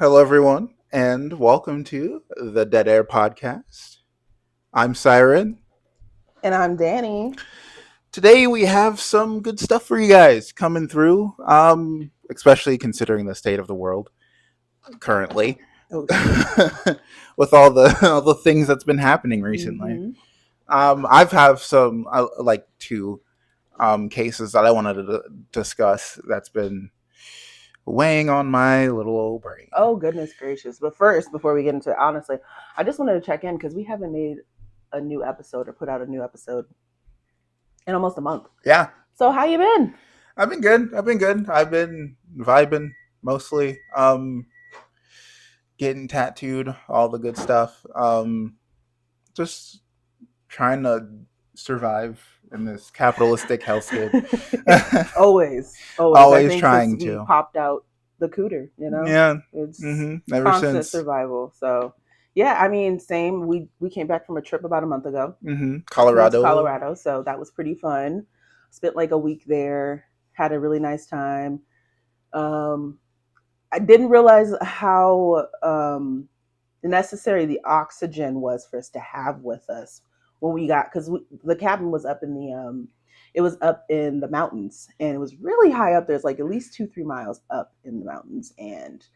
Hello, everyone, and welcome to the Dead Air Podcast. I'm Siren. And I'm Danny. Today we have some good stuff for you guys coming through, especially considering the state of the world currently, Oh shit. with all the things that's been happening recently. Mm-hmm. I've have some like two cases that I wanted to discuss that's been weighing on my little old brain. Oh goodness gracious. But first, before we get into it, honestly, I just wanted to check in because we haven't made a new episode or put out a new episode in almost a month. Yeah, So how you been? I've been good. I've been vibing mostly. Getting tattooed, all the good stuff. Just trying to survive in this capitalistic hellscape. always. I Always think since trying we to. popped out the cooter, Yeah. it's Ever constant since. survival. So yeah, I mean, same. We came back from a trip about a month ago. We went to Colorado. Colorado, so that was pretty fun. Spent like a week there. Had a really nice time. Um, I didn't realize how necessary the oxygen was for us to have with us when we got because the cabin was up in the it was up in the mountains and it was really high up there. It's like at least 2-3 miles up in the mountains, and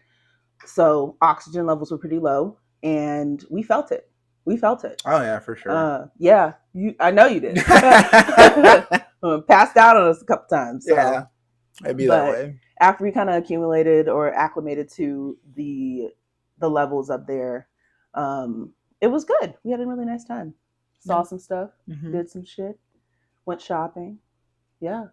so oxygen levels were pretty low, and we felt it. We felt it. Oh yeah, for sure. Yeah, I know you did. Passed out on us a couple times. So. Yeah, it'd be that way. After we kind of accumulated or acclimated to the levels up there, it was good. We had a really nice time. Saw some stuff, did some shit, went shopping. Yeah,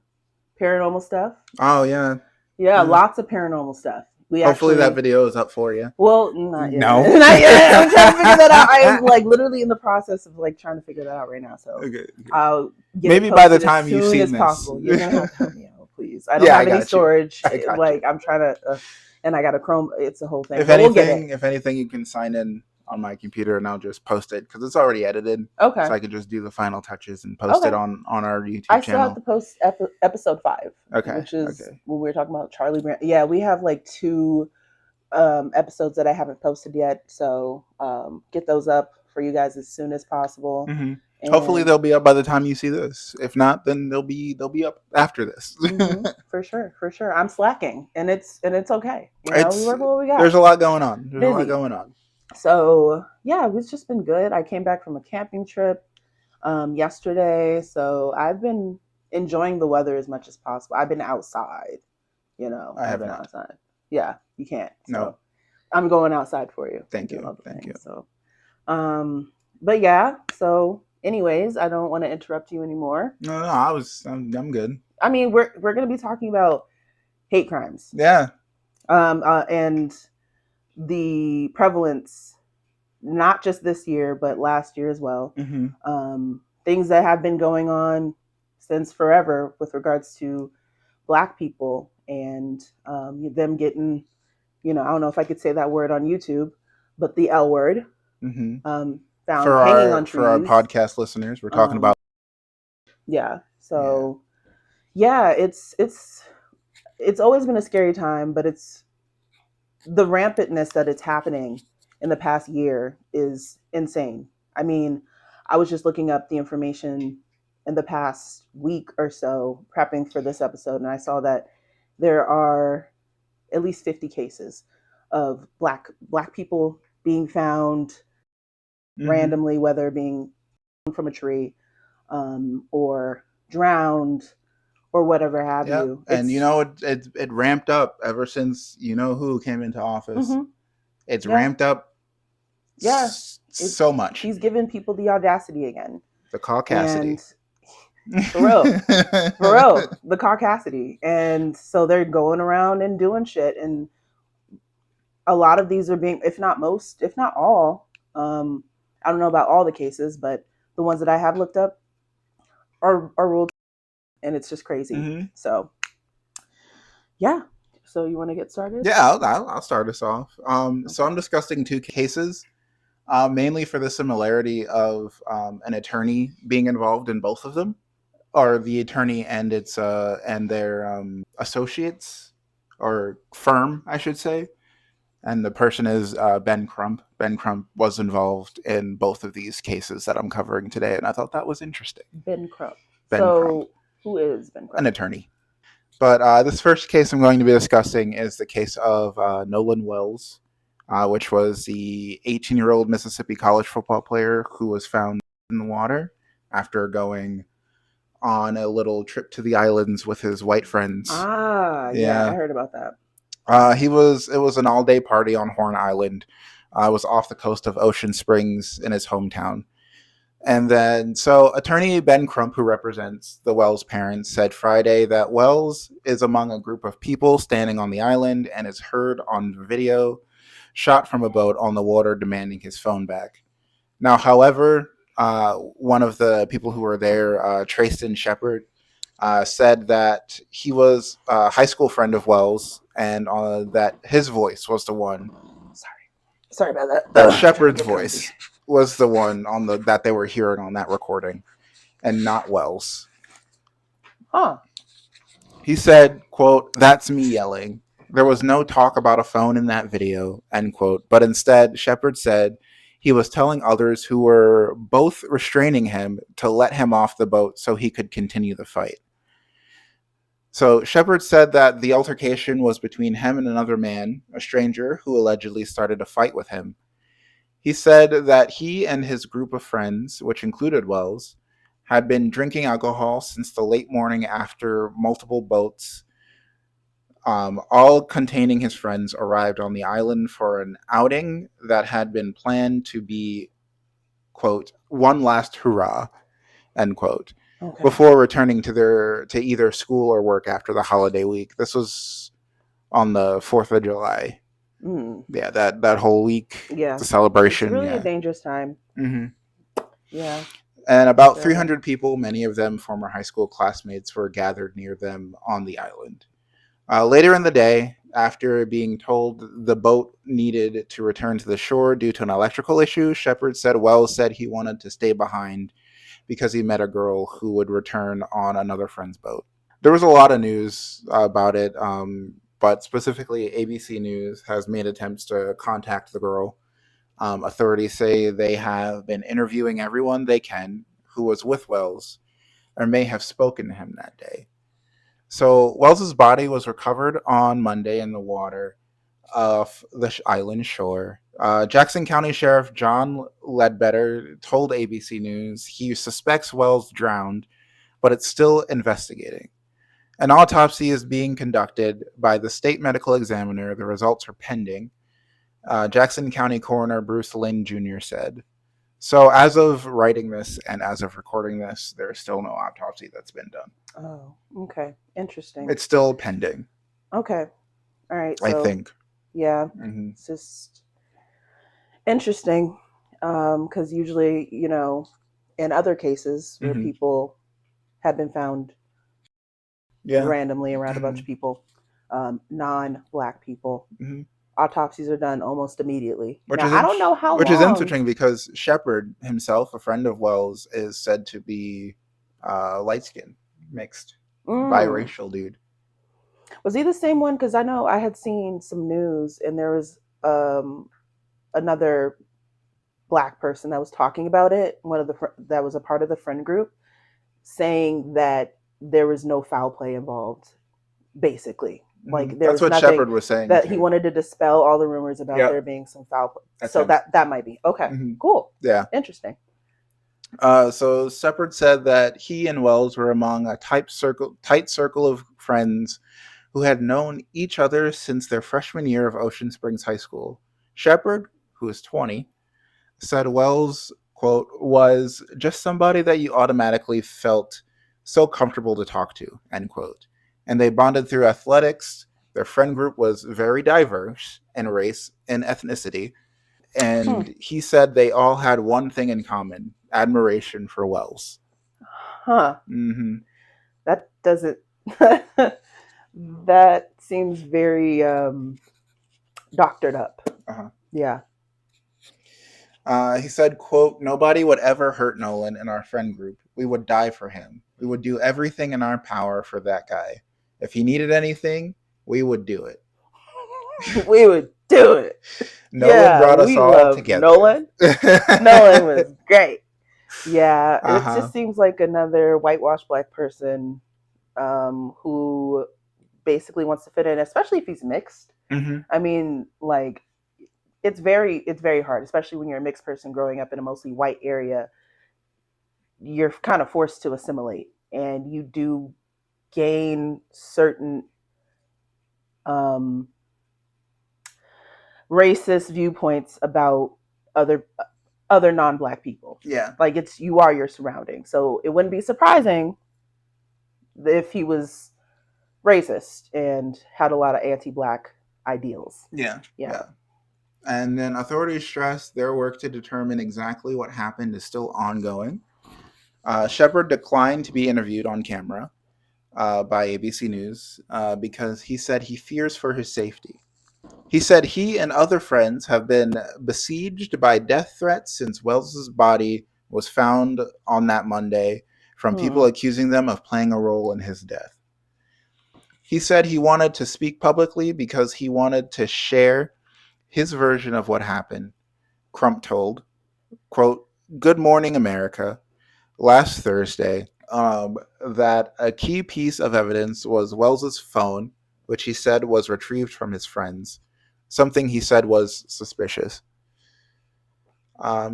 paranormal stuff. Oh yeah. Yeah, lots of paranormal stuff. Hopefully that video is up for you. Well, not yet. No. Not yet. I'm trying to figure that out. I am like literally in the process of like trying to figure that out right now. So Okay. I'll get Maybe it by the posted time as you've soon seen as this. possible. You're gonna have to help me out, please. I don't Yeah, have I any got storage. I got Like you. I'm trying to, and I got a Chrome. It's a whole thing. If But we'll get it. if anything, you can sign in on my computer and I'll just post it because it's already edited. Okay. So I could just do the final touches and post it on our YouTube I channel. still have to post episode 5, Okay. which is when we were talking about Charlie Brown. Yeah, we have like 2 episodes that I haven't posted yet, so get those up for you guys as soon as possible. And hopefully they'll be up by the time you see this. If not, then they'll be up after this. For sure. I'm slacking, and it's okay. You know, we work with what we got. There's a lot going on. So yeah, it's just been good. I came back from a camping trip yesterday, so I've been enjoying the weather as much as possible. I've been outside. You know, I've been outside. Yeah, you can't. So no. I'm going outside for you. Thank you. Thank you. So, but yeah. So, anyways, I don't want to interrupt you anymore. No, I'm good. I mean, we're going to be talking about hate crimes. Yeah. And the prevalence, not just this year, but last year as well. Things that have been going on since forever with regards to Black people and them getting, I don't know if I could say that word on YouTube, but the L word found hanging on trees. For our podcast listeners, we're talking about. Yeah. So, yeah, it's always been a scary time, but it's the rampantness that it's happening in the past year is insane. I mean, I was just looking up the information in the past week or so prepping for this episode, and I saw that there are at least 50 cases of black people being found randomly, whether being from a tree or drowned or whatever have you. And it ramped up ever since who came into office. It's ramped up so much. He's given people the audacity again. The caucasity. For real, the caucasity. And so they're going around and doing shit. And a lot of these are being, if not most, if not all, I don't know about all the cases, but the ones that I have looked up are ruled, and it's just crazy. So, yeah. So you want to get started? Yeah, I'll start us off. So I'm discussing 2 cases, mainly for the similarity of an attorney being involved in both of them, or the attorney and its and their associates or firm, I should say, And the person is Ben Crump. Ben Crump was involved in both of these cases that I'm covering today, and I thought that was interesting. Ben Crump. Ben Crump, So, who is Ben an Crump? attorney. But this first case I'm going to be discussing is the case of Nolan Wells, which was the 18-year-old Mississippi college football player who was found in the water after going on a little trip to the islands with his white friends. Ah, yeah, I Yeah, heard about that. he was. It was an all-day party on Horn Island. It was off the coast of Ocean Springs in his hometown. And then, so attorney Ben Crump, who represents the Wells parents, said Friday that Wells is among a group of people standing on the island and is heard on video shot from a boat on the water demanding his phone back. Now, however, one of the people who were there, Trayston Shepard, said that he was a high school friend of Wells and that his voice was the one, Sorry about that. that Trying to Shepard's get comfy. voice was the one on the that they were hearing on that recording and not Wells. Huh. He said, quote, "That's me yelling. There was no talk about a phone in that video," end quote. But instead, Shepard said he was telling others who were both restraining him to let him off the boat so he could continue the fight. So Shepard said that the altercation was between him and another man, a stranger, who allegedly started a fight with him. He said that he and his group of friends, which included Wells, had been drinking alcohol since the late morning after multiple boats, all containing his friends, arrived on the island for an outing that had been planned to be, quote, one last hurrah, end quote, Okay. before returning to either school or work after the holiday week. This was on the 4th of July. Mm. Yeah, that whole week, Yeah. the It's celebration. really a Yeah. dangerous time. Mm-hmm. Yeah. And about Terrible. 300 people, many of them former high school classmates, were gathered near them on the island. Later in the day, after being told the boat needed to return to the shore due to an electrical issue, Shepard said Wells said he wanted to stay behind because he met a girl who would return on another friend's boat. There was a lot of news about it, but specifically ABC News has made attempts to contact the girl. Authorities say they have been interviewing everyone they can who was with Wells or may have spoken to him that day. So Wells's body was recovered on Monday in the water off the island shore. Jackson County Sheriff John Ledbetter told ABC News he suspects Wells drowned, but it's still investigating. An autopsy is being conducted by the state medical examiner. The results are pending. Jackson County Coroner Bruce Lynn Jr. said. So, as of writing this and as of recording this, there is still no autopsy that's been done. Oh, okay. Interesting. It's still pending, Okay. All right. I So, think. yeah, Mm-hmm. it's just interesting because usually, in other cases where Mm-hmm. people have been found Yeah. randomly around a bunch Mm-hmm. of people, non-black people, Mm-hmm. autopsies are done almost immediately. Which Now, is I don't know how which is long. interesting because Shepard himself, a friend of Wells, is said to be light skinned, mixed, Mm, biracial dude. was he the same one? Because I know I had seen some news and there was another black person that was talking about it. One of the that was a part of the friend group, saying that there was no foul play involved. Basically, Mm-hmm. like there That's was what nothing Shepard was saying that he too. wanted to dispel all the rumors about Yep. there being some foul play. So Attempt. that might be okay. Mm-hmm. Cool. Yeah. Interesting. So Shepard said that he and Wells were among a tight circle of friends who had known each other since their freshman year of Ocean Springs High School. Shepard, who is 20, said Wells, quote, was just somebody that you automatically felt so comfortable to talk to, end quote. And they bonded through athletics. Their friend group was very diverse in race and ethnicity. Hmm. And he said they all had one thing in common: admiration for Wells. Huh. Mm-hmm. That doesn't. That seems very doctored up. Uh-huh. Yeah. He said, quote, nobody would ever hurt Nolan in our friend group. We would die for him. We would do everything in our power for that guy. If he needed anything, we would do it. We would Do it. Nolan Yeah, brought us we all love together. Nolan. Nolan was great. Yeah, it Uh-huh. just seems like another whitewashed black person who basically wants to fit in, especially if he's mixed. Hmm. I mean, like it's very hard, especially when you're a mixed person growing up in a mostly white area. You're kind of forced to assimilate, and you do gain certain um, racist viewpoints about other non-black people. Yeah. Like it's you are your surroundings, so it wouldn't be surprising if he was racist and had a lot of anti-black ideals. Yeah. Yeah. Yeah. And then authorities stress their work to determine exactly what happened is still ongoing. Shepard declined to be interviewed on camera by ABC News because he said he fears for his safety. He said he and other friends have been besieged by death threats since Wells's body was found on that Monday from Hmm. people accusing them of playing a role in his death. He said he wanted to speak publicly because he wanted to share his version of what happened. Crump told, quote, "Good Morning America last Thursday that a key piece of evidence was Wells's phone, which he said was retrieved from his friends, something he said was suspicious."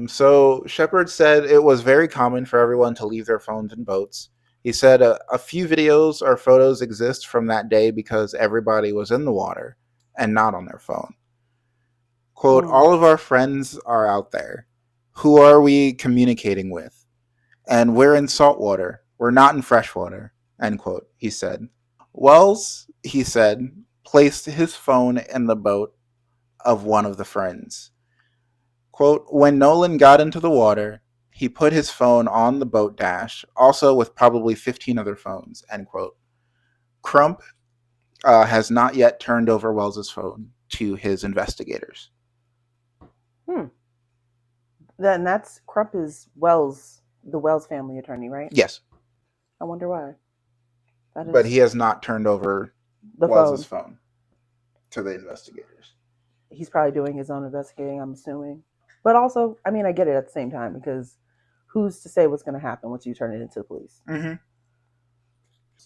So Shepard said it was very common for everyone to leave their phones in boats. He said a few videos or photos exist from that day because everybody was in the water and not on their phone. Quote, Hmm. "All of our friends are out there. Who are we communicating with? And we're in saltwater. We're not in freshwater," end quote, he said. Wells, he said, placed his phone in the boat of one of the friends. Quote, "When Nolan got into the water, he put his phone on the boat dash, also with probably 15 other phones," end quote. Crump has not yet turned over Wells's phone to his investigators. Hmm. Then that's Crump is Wells, the Wells family attorney, right? Yes, I wonder why. That but is he has not turned over the Wells's phone. phone to the investigators. He's probably doing his own investigating, I'm assuming. But also, I mean, I get it at the same time because who's to say what's going to happen once you turn it into the police? Mm-hmm.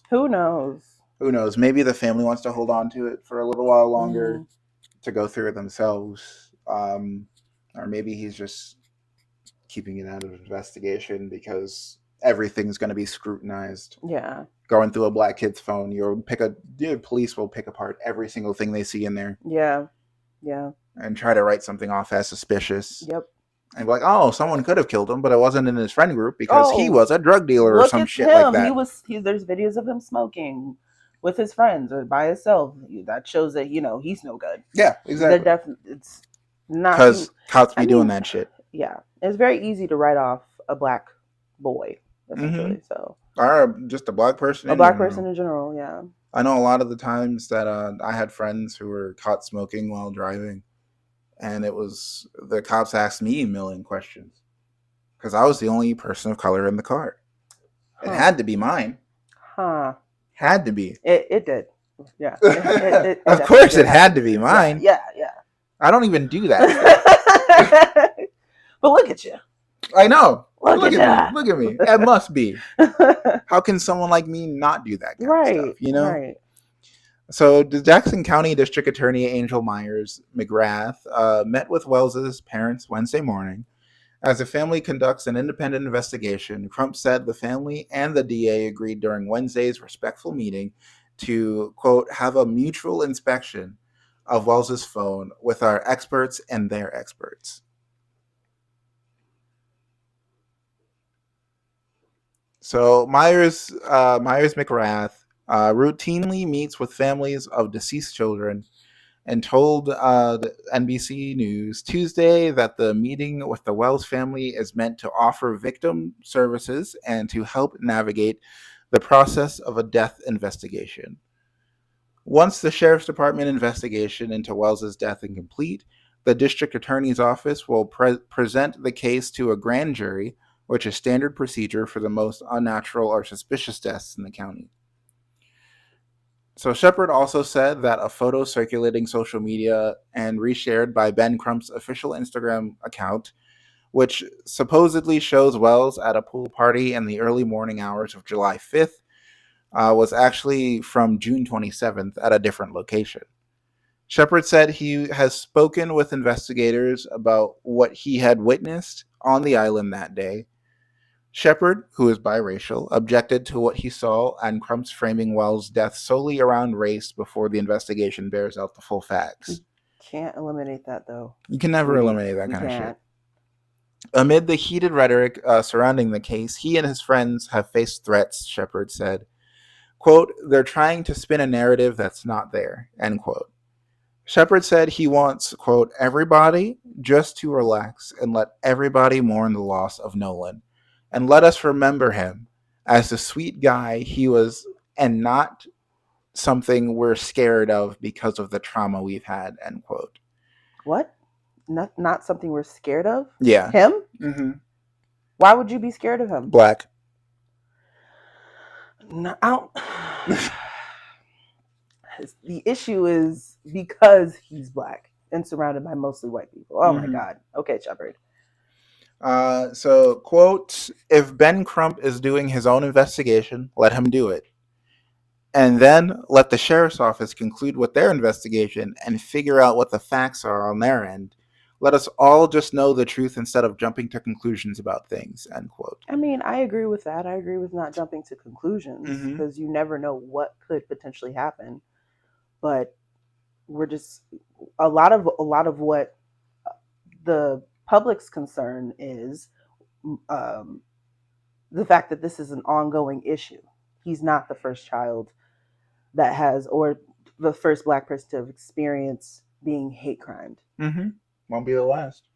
Who knows? Who knows? Maybe the family wants to hold on to it for a little while Mm-hmm. longer to go through it themselves. Or maybe he's just keeping it out of investigation because everything's going to be scrutinized. Yeah. Going through a black kid's phone, police will pick apart every single thing they see in there Yeah. Yeah. and try to write something off as suspicious. Yep. And be like, oh, someone could have killed him, but it wasn't in his friend group because he Oh, was a drug dealer or look some at shit like him. He that. was. There's videos of him smoking with his friends or by himself. That shows that he's no good. Yeah, They're exactly. definitely. It's not too. Because cops I be doing mean, that shit. yeah, it's very easy to write off a black boy, Mm-hmm. essentially. So Or just a black person a in black person general. in general, yeah. I know a lot of the times that I had friends who were caught smoking while driving, and it was the cops asked me a million questions because I was the only person of color in the car. It Huh. had to be mine. Huh. Had to be. It did. Yeah. It Of definitely course, did it had happen to to be you. Yeah. mine. Yeah. Yeah. I don't even do that stuff. But look at you. I know. Look Look at at me. Look at me. It must be. you. How can someone like me not do that kind of stuff? Right. You know. Right. So, the Jackson County District Attorney Angel Myers McGrath met with Wells's parents Wednesday morning. As the family conducts an independent investigation, Crump said the family and the DA agreed during Wednesday's respectful meeting to, quote, have a mutual inspection of Wells's phone with our experts and their experts. So Myers McGrath routinely meets with families of deceased children and told the NBC News Tuesday that the meeting with the Wells family is meant to offer victim services and to help navigate the process of a death investigation. Once the sheriff's department investigation into Wells's death is complete, the district attorney's office will present the case to a grand jury, which is standard procedure for the most unnatural or suspicious deaths in the county. So Shepard also said that a photo circulating social media and reshared by Ben Crump's official Instagram account, which supposedly shows Wells at a pool party in the early morning hours of July 5th, was actually from June 27th at a different location. Shepard said he has spoken with investigators about what he had witnessed on the island that day. Shepard, who is biracial, objected to what he saw and Crump's framing Wells' death solely around race before the investigation bears out the full facts. Can't eliminate that, though. You can never eliminate that kind of can't. shit. Amid the heated rhetoric surrounding the case, he and his friends have faced threats, Shepard said. Quote, they're trying to spin a narrative that's not there, end quote. Shepard said he wants, quote, everybody just to relax and let everybody mourn the loss of Nolan. And let us remember him as the sweet guy he was and not something we're scared of because of the trauma we've had, end quote. What? Not something we're scared of? Yeah. Him? Mm-hmm. Why would you be scared of him? Black. No, I don't. The issue is because he's black and surrounded by mostly white people. Oh my God. Okay, Shepard. So, quote, if Ben Crump is doing his own investigation, let him do it. And then let the sheriff's office conclude with their investigation and figure out what the facts are on their end. Let us all just know the truth instead of jumping to conclusions about things, end quote. I mean, I agree with that. I agree with not jumping to conclusions because you never know what could potentially happen. But we're just a lot of what the public's concern is the fact that this is an ongoing issue. He's not the first child that has, or the first black person to have experienced being hate crimed. Won't be the last.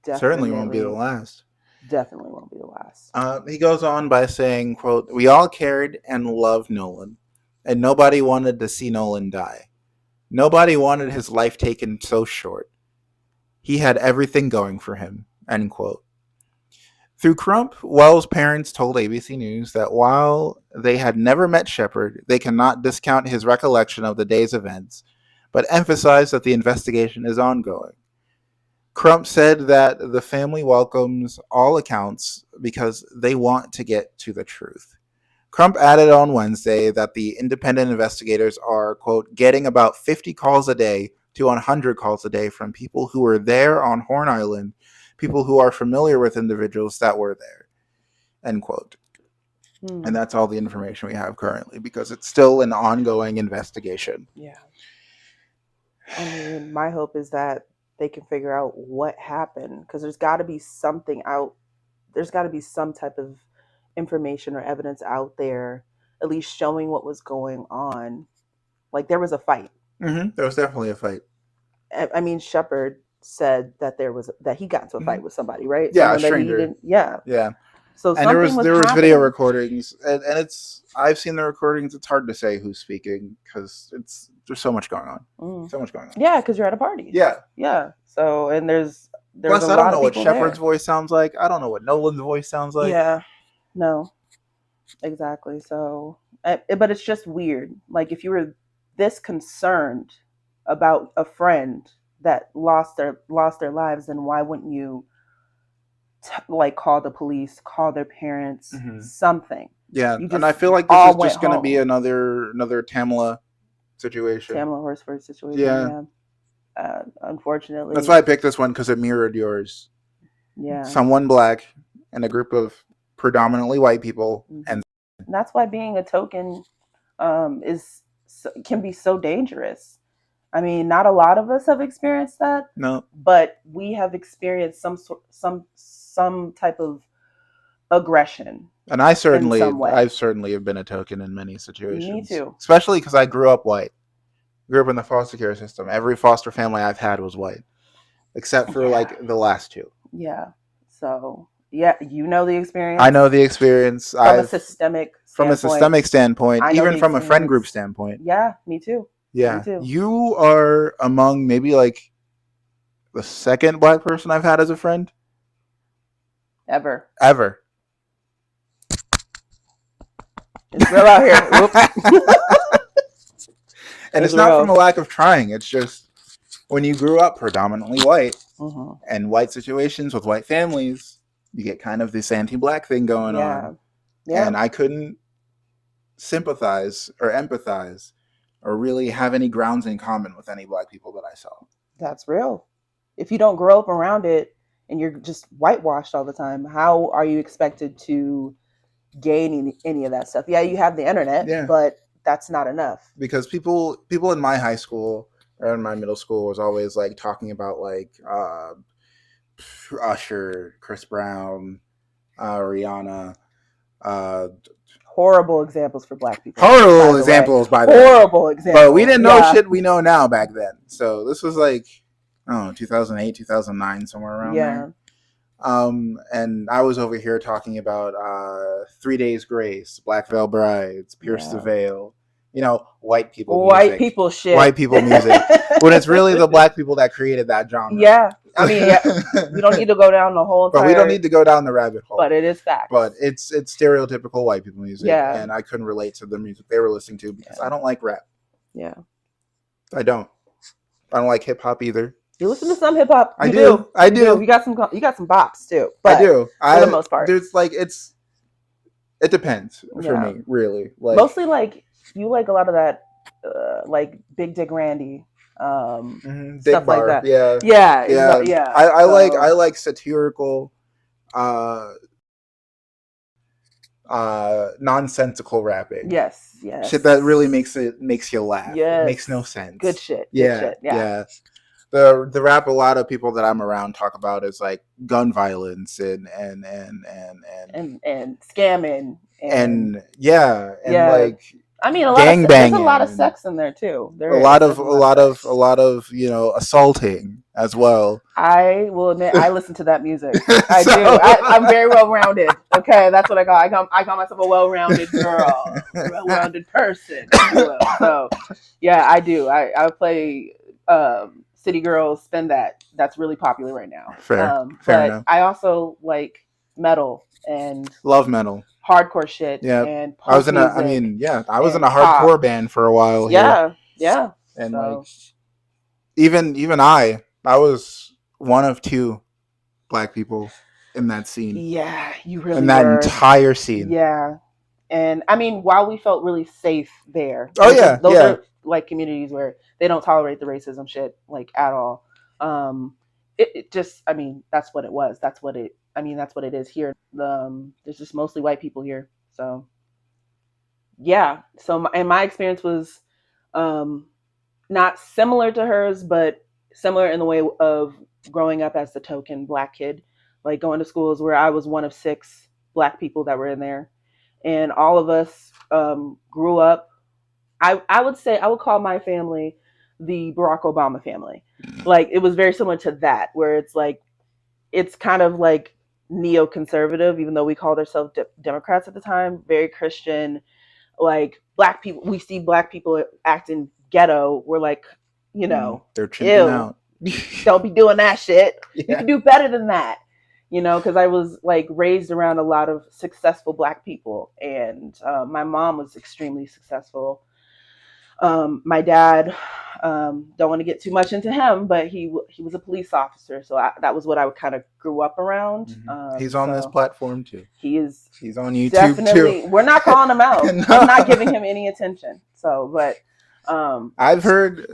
Certainly won't be the last. Definitely won't be the last. He goes on by saying, quote, we all cared and loved Nolan, and nobody wanted to see Nolan die. Nobody wanted his life taken so short. He had everything going for him, end quote. Through Crump, Wells' parents told ABC News that while they had never met Shepard, they cannot discount his recollection of the day's events, but emphasized that the investigation is ongoing. Crump said that the family welcomes all accounts because they want to get to the truth. Crump added on Wednesday that the independent investigators are, quote, getting about 50 calls a day to 100 calls a day from people who were there on Horn Island, people who are familiar with individuals that were there, end quote. And that's all the information we have currently because it's still an ongoing investigation. Yeah. I mean, my hope is that they can figure out what happened because there's got to be something out. There's got to be some type of information or evidence out there, at least showing what was going on. Like there was a fight. There was definitely a fight. I mean, Shepard said that he got into a fight with somebody, right? Yeah, Someone a stranger. Yeah. So and there was video recordings, and it's I've seen the recordings. It's hard to say who's speaking because there's so much going on. So much going on. Yeah, because you're at a party. Yeah. So and there's plus I don't know what Shepard's voice sounds like. I don't know what Nolan's voice sounds like. Yeah. No. Exactly. So, but it's just weird. Like if you were this concerned about a friend that lost their lives, then why wouldn't you call the police, call their parents, something? Yeah, and I feel like this is just going to be another Tamla situation. Tamla Horsford situation. Yeah. Unfortunately, that's why I picked this one because it mirrored yours. Yeah. Someone black and a group of predominantly white people, and that's why being a token can be so dangerous. I mean, not a lot of us have experienced that. No, but we have experienced some type of aggression. And I certainly have been a token in many situations. Me too. Especially because I grew up white. Grew up in the foster care system. Every foster family I've had was white, except for the last two. Yeah. So yeah, you know the experience. I know the experience from a systemic standpoint, even from a friend group standpoint. Yeah, me too. Yeah, me too. You are among maybe the second black person I've had as a friend. Ever. It's real out here. And it's not from a lack of trying. It's just when you grew up predominantly white and white situations with white families, you get kind of this anti-black thing going on. Yeah. And I couldn't sympathize or empathize or really have any grounds in common with any black people that I saw. That's real. If you don't grow up around it and you're just whitewashed all the time, how are you expected to gain any of that stuff? Yeah, you have the internet, but that's not enough. Because people in my high school or in my middle school was always like talking about like Usher, Chris Brown, Rihanna. Horrible examples for black people. Horrible examples, by the way. Horrible examples. But we didn't know shit we know now back then. So this was like, I don't know, 2008, 2009, somewhere around there. And I was over here talking about 3 Days Grace, Black Veil Brides, Pierce the Veil. You know, white people music. White people shit. White people music. When it's really the black people that created that genre. Yeah. I mean, we don't need to go down the whole entire... But we don't need to go down the rabbit hole. But it is fact. But it's stereotypical white people music. Yeah. And I couldn't relate to the music they were listening to because I don't like rap. Yeah. I don't like hip hop either. You listen to some hip hop. I do. You got some bops too. But I do. For the most part. There's like it depends for me, really. Like mostly like you like a lot of that like Big Dick Randy. Stuff bar, like that. Yeah. I like satirical nonsensical rapping. Yes. Shit that really makes you laugh. Yes. It makes no sense. Good shit. Yeah. The rap a lot of people that I'm around talk about is like gun violence and scamming and like I mean, there's a lot of sex in there too. A lot of assaulting as well. I will admit, I listen to that music. I do. I'm very well rounded. Okay, that's what I call. I call myself a well rounded girl, a well rounded person. So, yeah, I do. I play City Girls, Spin That. That's really popular right now. Fair enough. I also like metal and love metal. Hardcore shit. Yeah, and I was in a hardcore band for a while. Yeah. And like, even I was one of two black people in that scene. Yeah, you really in that entire scene. Yeah, and I mean, while we felt really safe there. Those are like communities where they don't tolerate the racism shit like at all. It just, I mean, that's what it was. That's what it is here. There's just mostly white people here. So, yeah. So, and my experience was not similar to hers, but similar in the way of growing up as the token black kid, like going to schools where I was one of 6 black people that were in there. And all of us grew up. I would call my family the Barack Obama family. Like, it was very similar to that, where it's like, it's kind of like neoconservative, even though we called ourselves Democrats at the time, very Christian. Like, black people, we see black people acting ghetto. We're like, they're chimping out. Don't be doing that shit. Yeah. You can do better than that. Because I was like raised around a lot of successful black people, and my mom was extremely successful. My dad, don't want to get too much into him, but he was a police officer, so that was what I kind of grew up around. Mm-hmm. He's on this platform too. He's on YouTube too. We're not calling him out. No. I'm not giving him any attention. So, but I've heard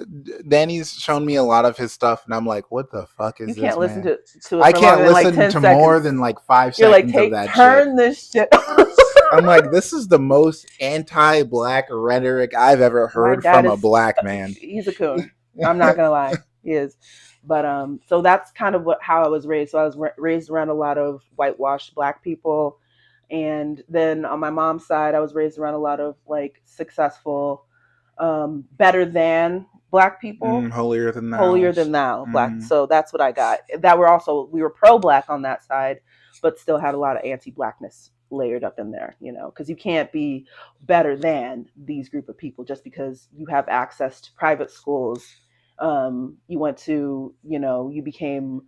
Danny's shown me a lot of his stuff, and I'm like, what the fuck is this? You can't listen to it. I can't listen to more than like 5 seconds of that shit. Turn this shit. I'm like, this is the most anti-black rhetoric I've ever heard from a black man. He's a coon. I'm not gonna lie, he is. But so that's kind of how I was raised. So I was raised around a lot of whitewashed black people, and then on my mom's side, I was raised around a lot of like successful, better than black people, holier than thou black. So that's what I got. We were pro-black on that side, but still had a lot of anti-blackness layered up in there, because you can't be better than these group of people just because you have access to private schools. You went to, you became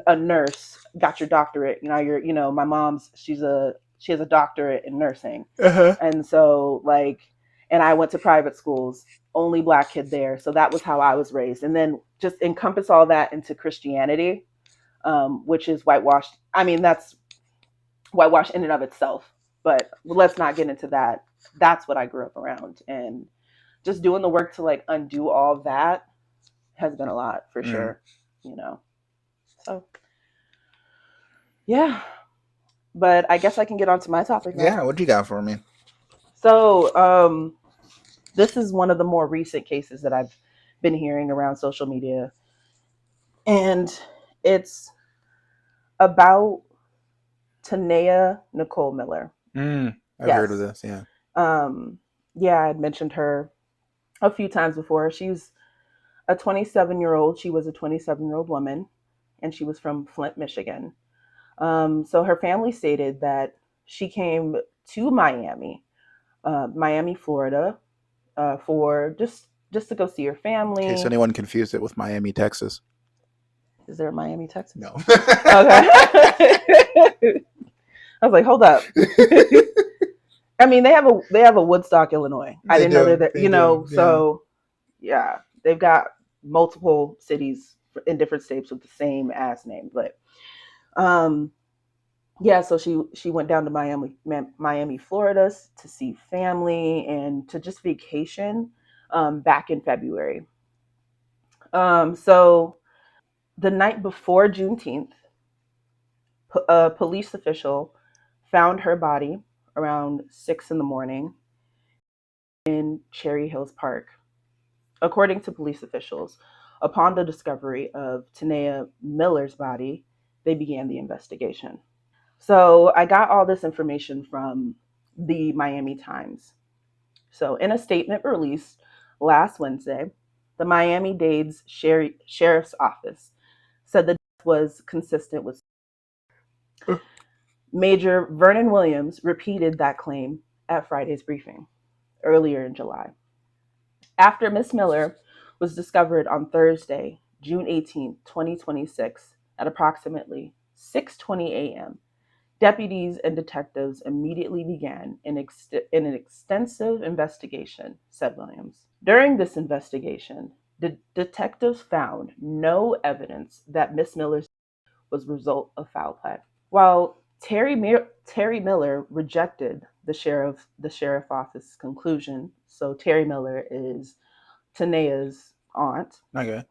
a nurse, got your doctorate. Now you're, my mom's, she has a doctorate in nursing. Uh-huh. And so and I went to private schools, only Black kid there. So that was how I was raised. And then just encompass all that into Christianity, which is whitewashed. I mean, that's whitewashed in and of itself, but let's not get into that. That's what I grew up around. And just doing the work to like undo all of that has been a lot for sure, you know. So, yeah. But I guess I can get on to my topic now. Yeah, what you got for me? So, this is one of the more recent cases that I've been hearing around social media. And it's about Tonea Nicole Miller. I've heard of Yes. this, yeah. Yeah, I had mentioned her a few times before. She's a 27-year-old. She was a 27-year-old woman, and she was from Flint, Michigan. So her family stated that she came to Miami, Florida, for just to go see her family. In case anyone confused it with Miami, Texas. Is there a Miami, Texas? No. Okay. I was like, hold up. I mean, they have a Woodstock, Illinois. I didn't know that, you know, so yeah, they've got multiple cities in different states with the same ass name. But yeah, so she went down to Miami, Florida to see family and to just vacation back in February. So the night before Juneteenth, a police official found her body around 6 in the morning in Cherry Hills Park. According to police officials, upon the discovery of Tonea Miller's body, they began the investigation. So I got all this information from the Miami Times. So in a statement released last Wednesday, the Miami-Dade's Sheriff's Office said the death was consistent with. Major Vernon Williams repeated that claim at Friday's briefing earlier in July. After Miss Miller was discovered on Thursday, June 18, 2026, at approximately 6:20 a.m., deputies and detectives immediately began an extensive investigation, said Williams. During this investigation, the detectives found no evidence that Miss Miller's was a result of foul play. While Terry Miller rejected the sheriff office conclusion. So Terry Miller is Tonea's aunt. Okay.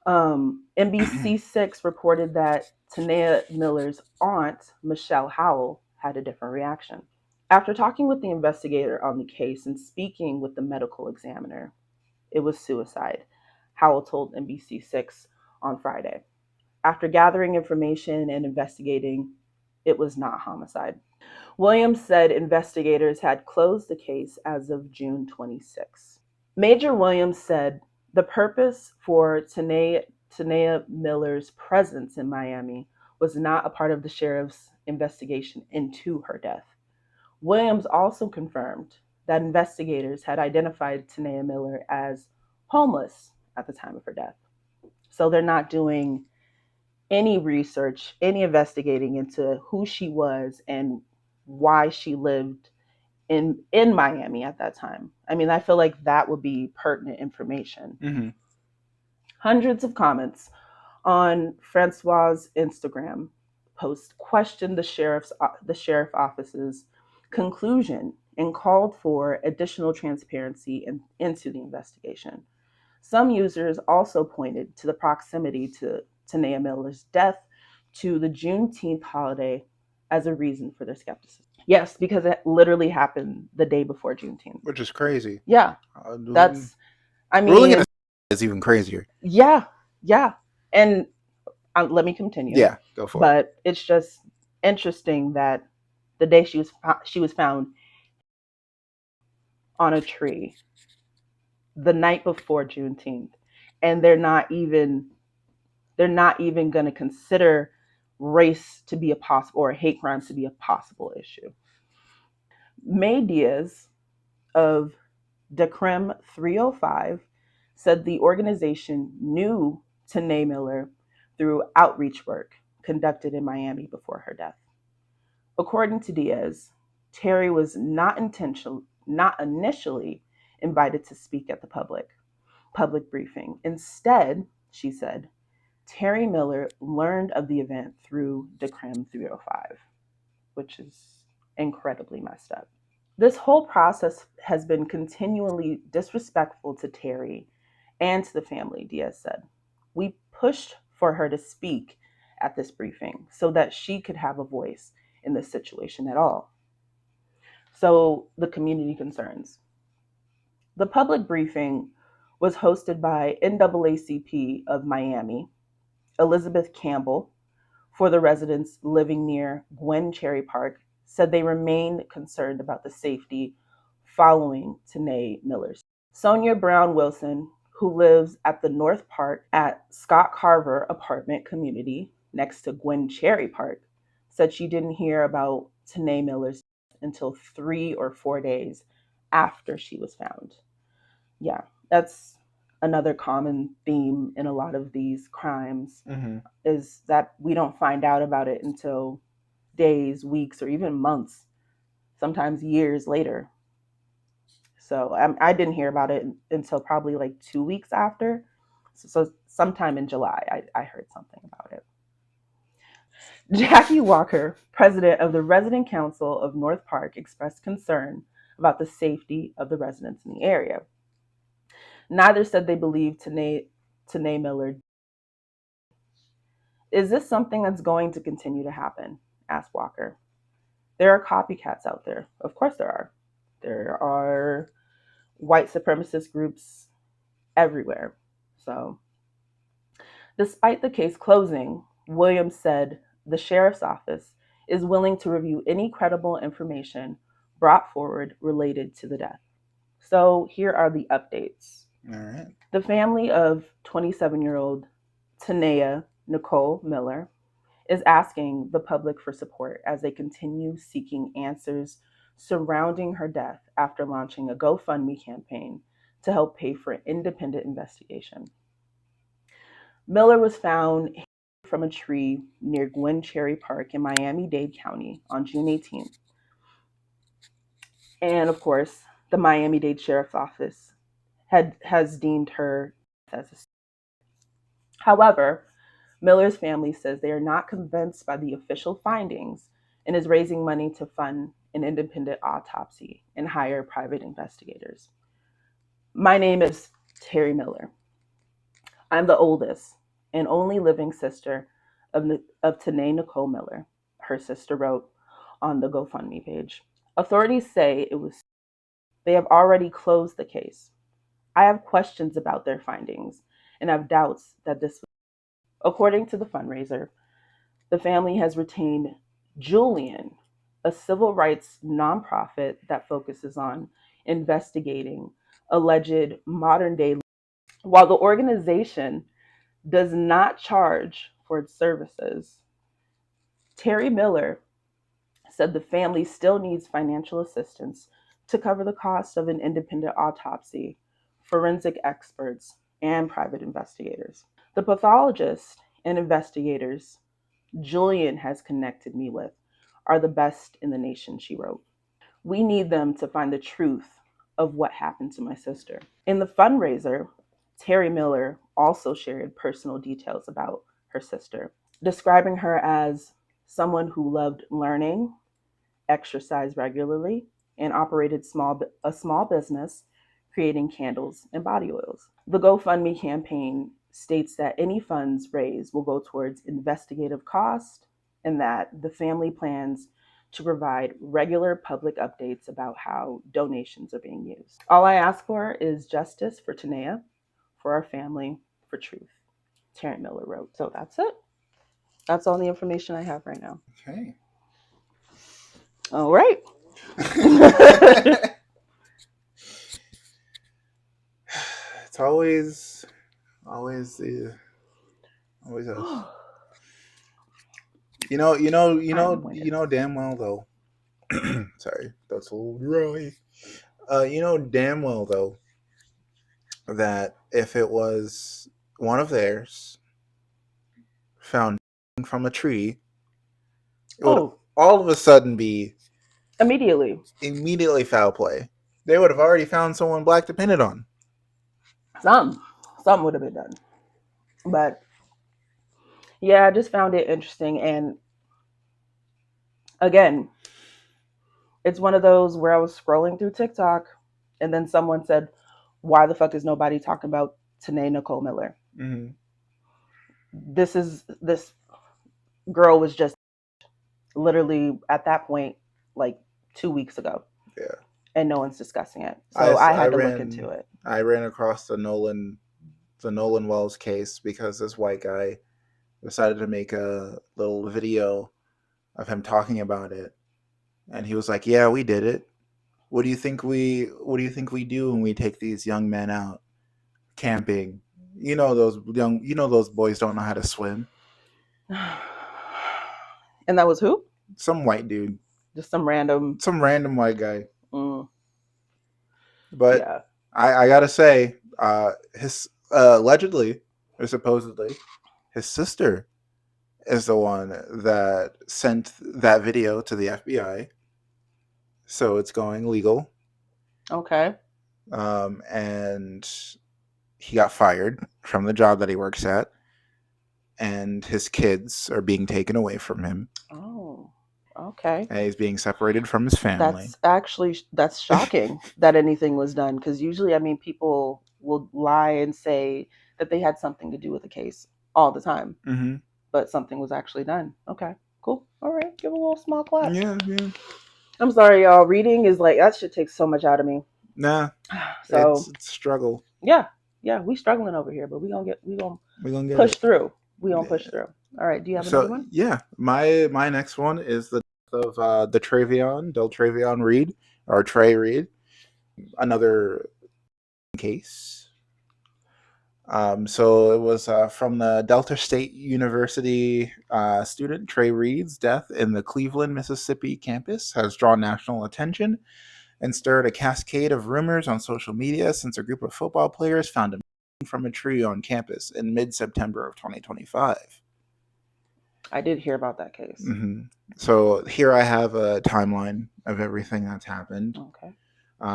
NBC6 reported that Tonea Miller's aunt, Michelle Howell, had a different reaction. After talking with the investigator on the case and speaking with the medical examiner, it was suicide, Howell told NBC6 on Friday. After gathering information and investigating, it was not homicide. Williams said investigators had closed the case as of June 26. Major Williams said the purpose for Tonea Miller's presence in Miami was not a part of the sheriff's investigation into her death. Williams also confirmed that investigators had identified Tonea Miller as homeless at the time of her death. So they're not doing any research, any investigating into who she was and why she lived in Miami at that time. I mean, I feel like that would be pertinent information. Mm-hmm. Hundreds of comments on Francois's Instagram post questioned the sheriff office's conclusion and called for additional transparency into the investigation. Some users also pointed to the proximity to Tonea Miller's death to the Juneteenth holiday as a reason for their skepticism. Yes, because it literally happened the day before Juneteenth. Which is crazy. Yeah. That's, I mean, ruling it is even crazier. Yeah. And let me continue. Yeah, go for it. But it's just interesting that the day she was found on a tree the night before Juneteenth, and they're not even going to consider race to be a possible, or hate crimes to be a possible issue. May Diaz of Decrem 305 said the organization knew Tonea Miller through outreach work conducted in Miami before her death. According to Diaz, Terry was not not initially invited to speak at the public briefing. Instead, she said, Terry Miller learned of the event through Decrem 305, which is incredibly messed up. This whole process has been continually disrespectful to Terry and to the family, Diaz said. We pushed for her to speak at this briefing so that she could have a voice in this situation at all. So, the community concerns. The public briefing was hosted by NAACP of Miami, Elizabeth Campbell, for the residents living near Gwen Cherry Park, said they remain concerned about the safety following Tonea Miller's. Sonia Brown Wilson, who lives at the North Park at Scott Carver apartment community next to Gwen Cherry Park, said she didn't hear about Tonea Miller's until 3 or 4 days after she was found. Yeah, that's another common theme in a lot of these crimes, is that we don't find out about it until days, weeks, or even months, sometimes years later. So I didn't hear about it until probably like 2 weeks after. So sometime in July, I heard something about it. Jackie Walker, president of the Resident Council of North Park, expressed concern about the safety of the residents in the area. Neither said they believed Tonea Miller. Is this something that's going to continue to happen? Asked Walker. There are copycats out there. Of course there are. There are white supremacist groups everywhere. So, despite the case closing, Williams said the sheriff's office is willing to review any credible information brought forward related to the death. So, here are the updates. All right. The family of 27-year-old Tonea Nicole Miller is asking the public for support as they continue seeking answers surrounding her death after launching a GoFundMe campaign to help pay for an independent investigation. Miller was found from a tree near Gwen Cherry Park in Miami-Dade County on June 18th. And of course, the Miami-Dade Sheriff's Office has deemed her as a. However, Miller's family says they are not convinced by the official findings and is raising money to fund an independent autopsy and hire private investigators. My name is Terry Miller. I'm the oldest and only living sister of Tonea Nicole Miller, her sister wrote on the GoFundMe page. Authorities say they have already closed the case. I have questions about their findings and have doubts that this was. According to the fundraiser, the family has retained Julian, a civil rights nonprofit that focuses on investigating alleged modern day. While the organization does not charge for its services, Terry Miller said the family still needs financial assistance to cover the cost of an independent autopsy, forensic experts, and private investigators. The pathologists and investigators Julian has connected me with are the best in the nation, she wrote. We need them to find the truth of what happened to my sister. In the fundraiser, Terry Miller also shared personal details about her sister, describing her as someone who loved learning, exercised regularly, and operated a small business creating candles and body oils. The GoFundMe campaign states that any funds raised will go towards investigative costs and that the family plans to provide regular public updates about how donations are being used. All I ask for is justice for Tonea, for our family, for truth. Terry Miller wrote. So that's it. That's all the information I have right now. Okay. All right. It's always the always us. You know damn well though. Sorry, that's a little dry. You know damn well though that if it was one of theirs found from a tree, it would Oh, all of a sudden be immediately. immediately foul play. They would have already found someone black to pin it on. Some would have been done, but yeah, I just found it interesting. And again, it's one of those where I was scrolling through TikTok, and then someone said, "Why the fuck is nobody talking about Tonea Nicole Miller?" Mm-hmm. This girl was just literally at that point like 2 weeks ago. Yeah. And no one's discussing it. So I had to look into it. I ran across the Nolan Wells case because this white guy decided to make a little video of him talking about it, and he was like, "Yeah, we did it. What do you think we do when we take these young men out camping? You know those boys don't know how to swim." And that was who? Some white dude. Just some random White guy. Mm. But Yeah. I gotta say, his allegedly or supposedly, his sister is the one that sent that video to the FBI. So it's going legal. Okay. And he got fired from the job that he works at, and his kids are being taken away from him. Oh, okay. And he's being separated from his family. That's shocking that anything was done, because usually, I mean, people will lie and say that they had something to do with the case all the time, mm-hmm. but something was actually done. Okay, cool. All right, give a little small clap. Yeah. I'm sorry, y'all. Reading is like, that shit takes so much out of me. Nah, so it's struggle. Yeah, we struggling over here, but we gonna push through. We gonna push through. All right. Do you have another one? Yeah, my next one is the death of the Trevion Reed, or Trey Reed, another case. So it was from the Delta State University student Trey Reed's death in the Cleveland, Mississippi campus has drawn national attention and stirred a cascade of rumors on social media since a group of football players found him from a tree on campus in mid-September of 2025. I did hear about that case. Mm-hmm. So here I have a timeline of everything that's happened. Okay.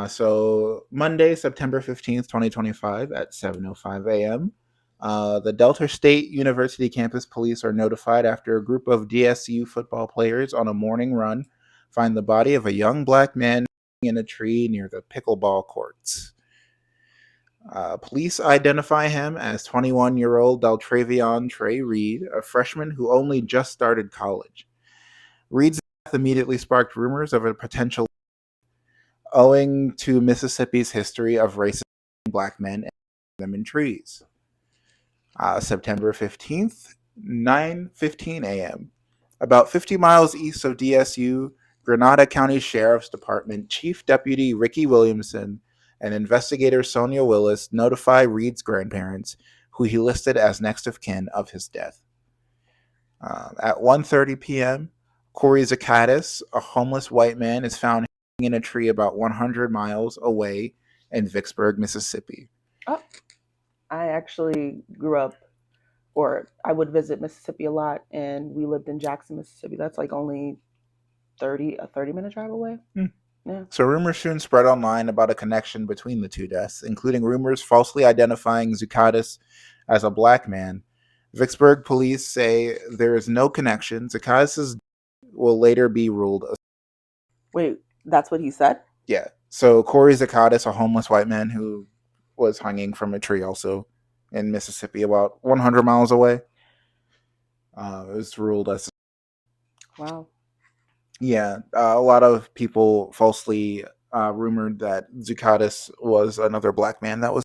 So Monday, September 15th, 2025 at 7:05 a.m., the Delta State University campus police are notified after a group of DSU football players on a morning run find the body of a young black man in a tree near the pickleball courts. Police identify him as 21-year-old Deltravion Trey Reed, a freshman who only just started college. Reed's death immediately sparked rumors of a potential owing to Mississippi's history of racism black men and them in trees. September 15th, 9:15 a.m. About 50 miles east of DSU, Grenada County Sheriff's Department Chief Deputy Ricky Williamson and investigator Sonia Willis notify Reed's grandparents, who he listed as next of kin, of his death. At 1:30 p.m., Corey Zacchaeus, a homeless white man, is found in a tree about 100 miles away in Vicksburg, Mississippi. Oh, I actually grew up, or I would visit Mississippi a lot, and we lived in Jackson, Mississippi. That's like only a 30-minute drive away. Yeah. So rumors soon spread online about a connection between the two deaths, including rumors falsely identifying Zacchaeus as a black man. Vicksburg police say there is no connection. Zacchaeus will later be ruled a... Wait, that's what he said? Yeah. So Corey Zacchaeus, a homeless white man who was hanging from a tree also in Mississippi about 100 miles away, was ruled as... Wow. Yeah, a lot of people falsely rumored that Zacchaeus was another black man that was,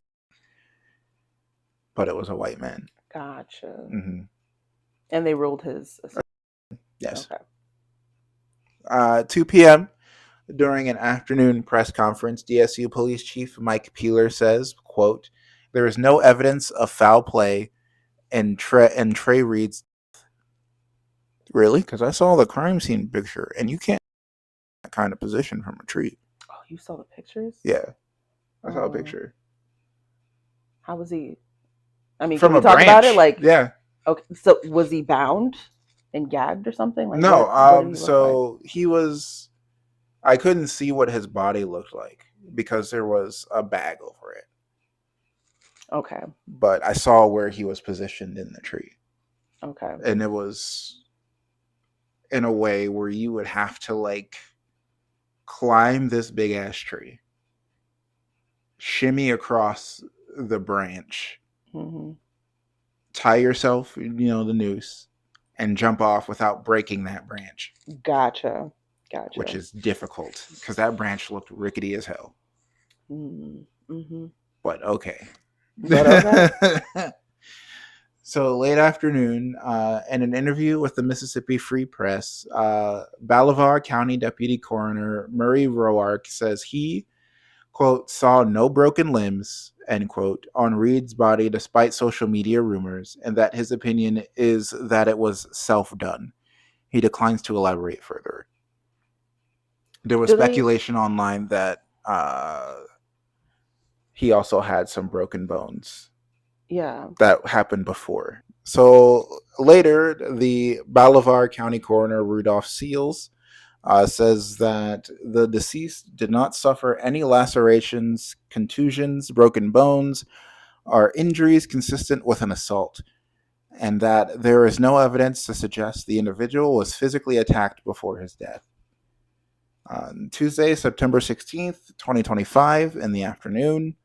but it was a white man. Gotcha. Mm-hmm. And they ruled his... Yes. Okay. 2 p.m. during an afternoon press conference, DSU Police Chief Mike Peeler says, quote, "There is no evidence of foul play in Trey Reed's..." Really? Because I saw the crime scene picture, and you can't that kind of position from a tree. Oh, you saw the pictures? Yeah, I saw a picture. How was he? I mean, from can we talk about it? Like, yeah. Okay, so was he bound and gagged or something? Like, no. What he was. I couldn't see what his body looked like. because there was a bag over it. Okay. But I saw where he was positioned in the tree. Okay. And it was in a way where you would have to like climb this big ass tree, shimmy across the branch, Mm-hmm. tie yourself, the noose, and jump off without breaking that branch, Gotcha. which is difficult because that branch looked rickety as hell. Mm-hmm. But okay. But okay. So late afternoon, in an interview with the Mississippi Free Press, Bolivar County Deputy Coroner Murray Roark says he, quote, saw no broken limbs, end quote, on Reed's body despite social media rumors, and that his opinion is that it was self-done. He declines to elaborate further. There was speculation online that he also had some broken bones. Yeah. That happened before. So later, the Bolivar County Coroner Rudolph Seals says that the deceased did not suffer any lacerations, contusions, broken bones, or injuries consistent with an assault, and that there is no evidence to suggest the individual was physically attacked before his death. On Tuesday, September 16th, 2025, in the afternoon,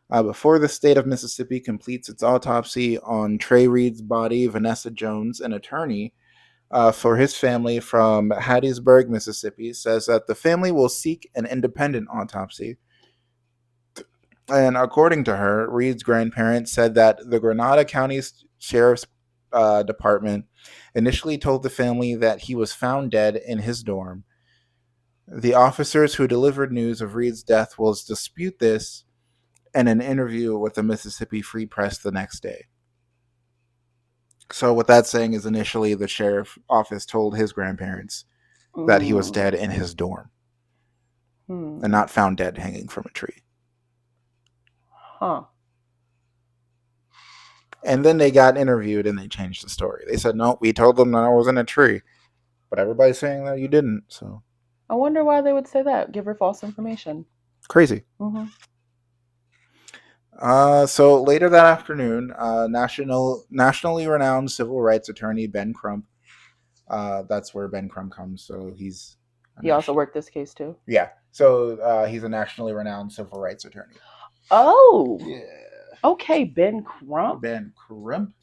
before the state of Mississippi completes its autopsy on Trey Reed's body, Vanessa Jones, an attorney for his family from Hattiesburg, Mississippi, says that the family will seek an independent autopsy. And according to her, Reed's grandparents said that the Grenada County Sheriff's Department initially told the family that he was found dead in his dorm. The officers who delivered news of Reed's death will dispute this in an interview with the Mississippi Free Press the next day. So what that's saying is initially the sheriff office told his grandparents that he was dead in his dorm and not found dead hanging from a tree. Huh. And then they got interviewed and they changed the story. They said, no, we told them that I was in a tree. But everybody's saying that you didn't. So I wonder why they would say that. Give her false information. Crazy. Mm-hmm. So later that afternoon, nationally renowned civil rights attorney Ben Crump, that's where Ben Crump comes. So he also worked this case too. Yeah. So he's a nationally renowned civil rights attorney. Oh. Yeah. Okay, Ben Crump. Ben Crump.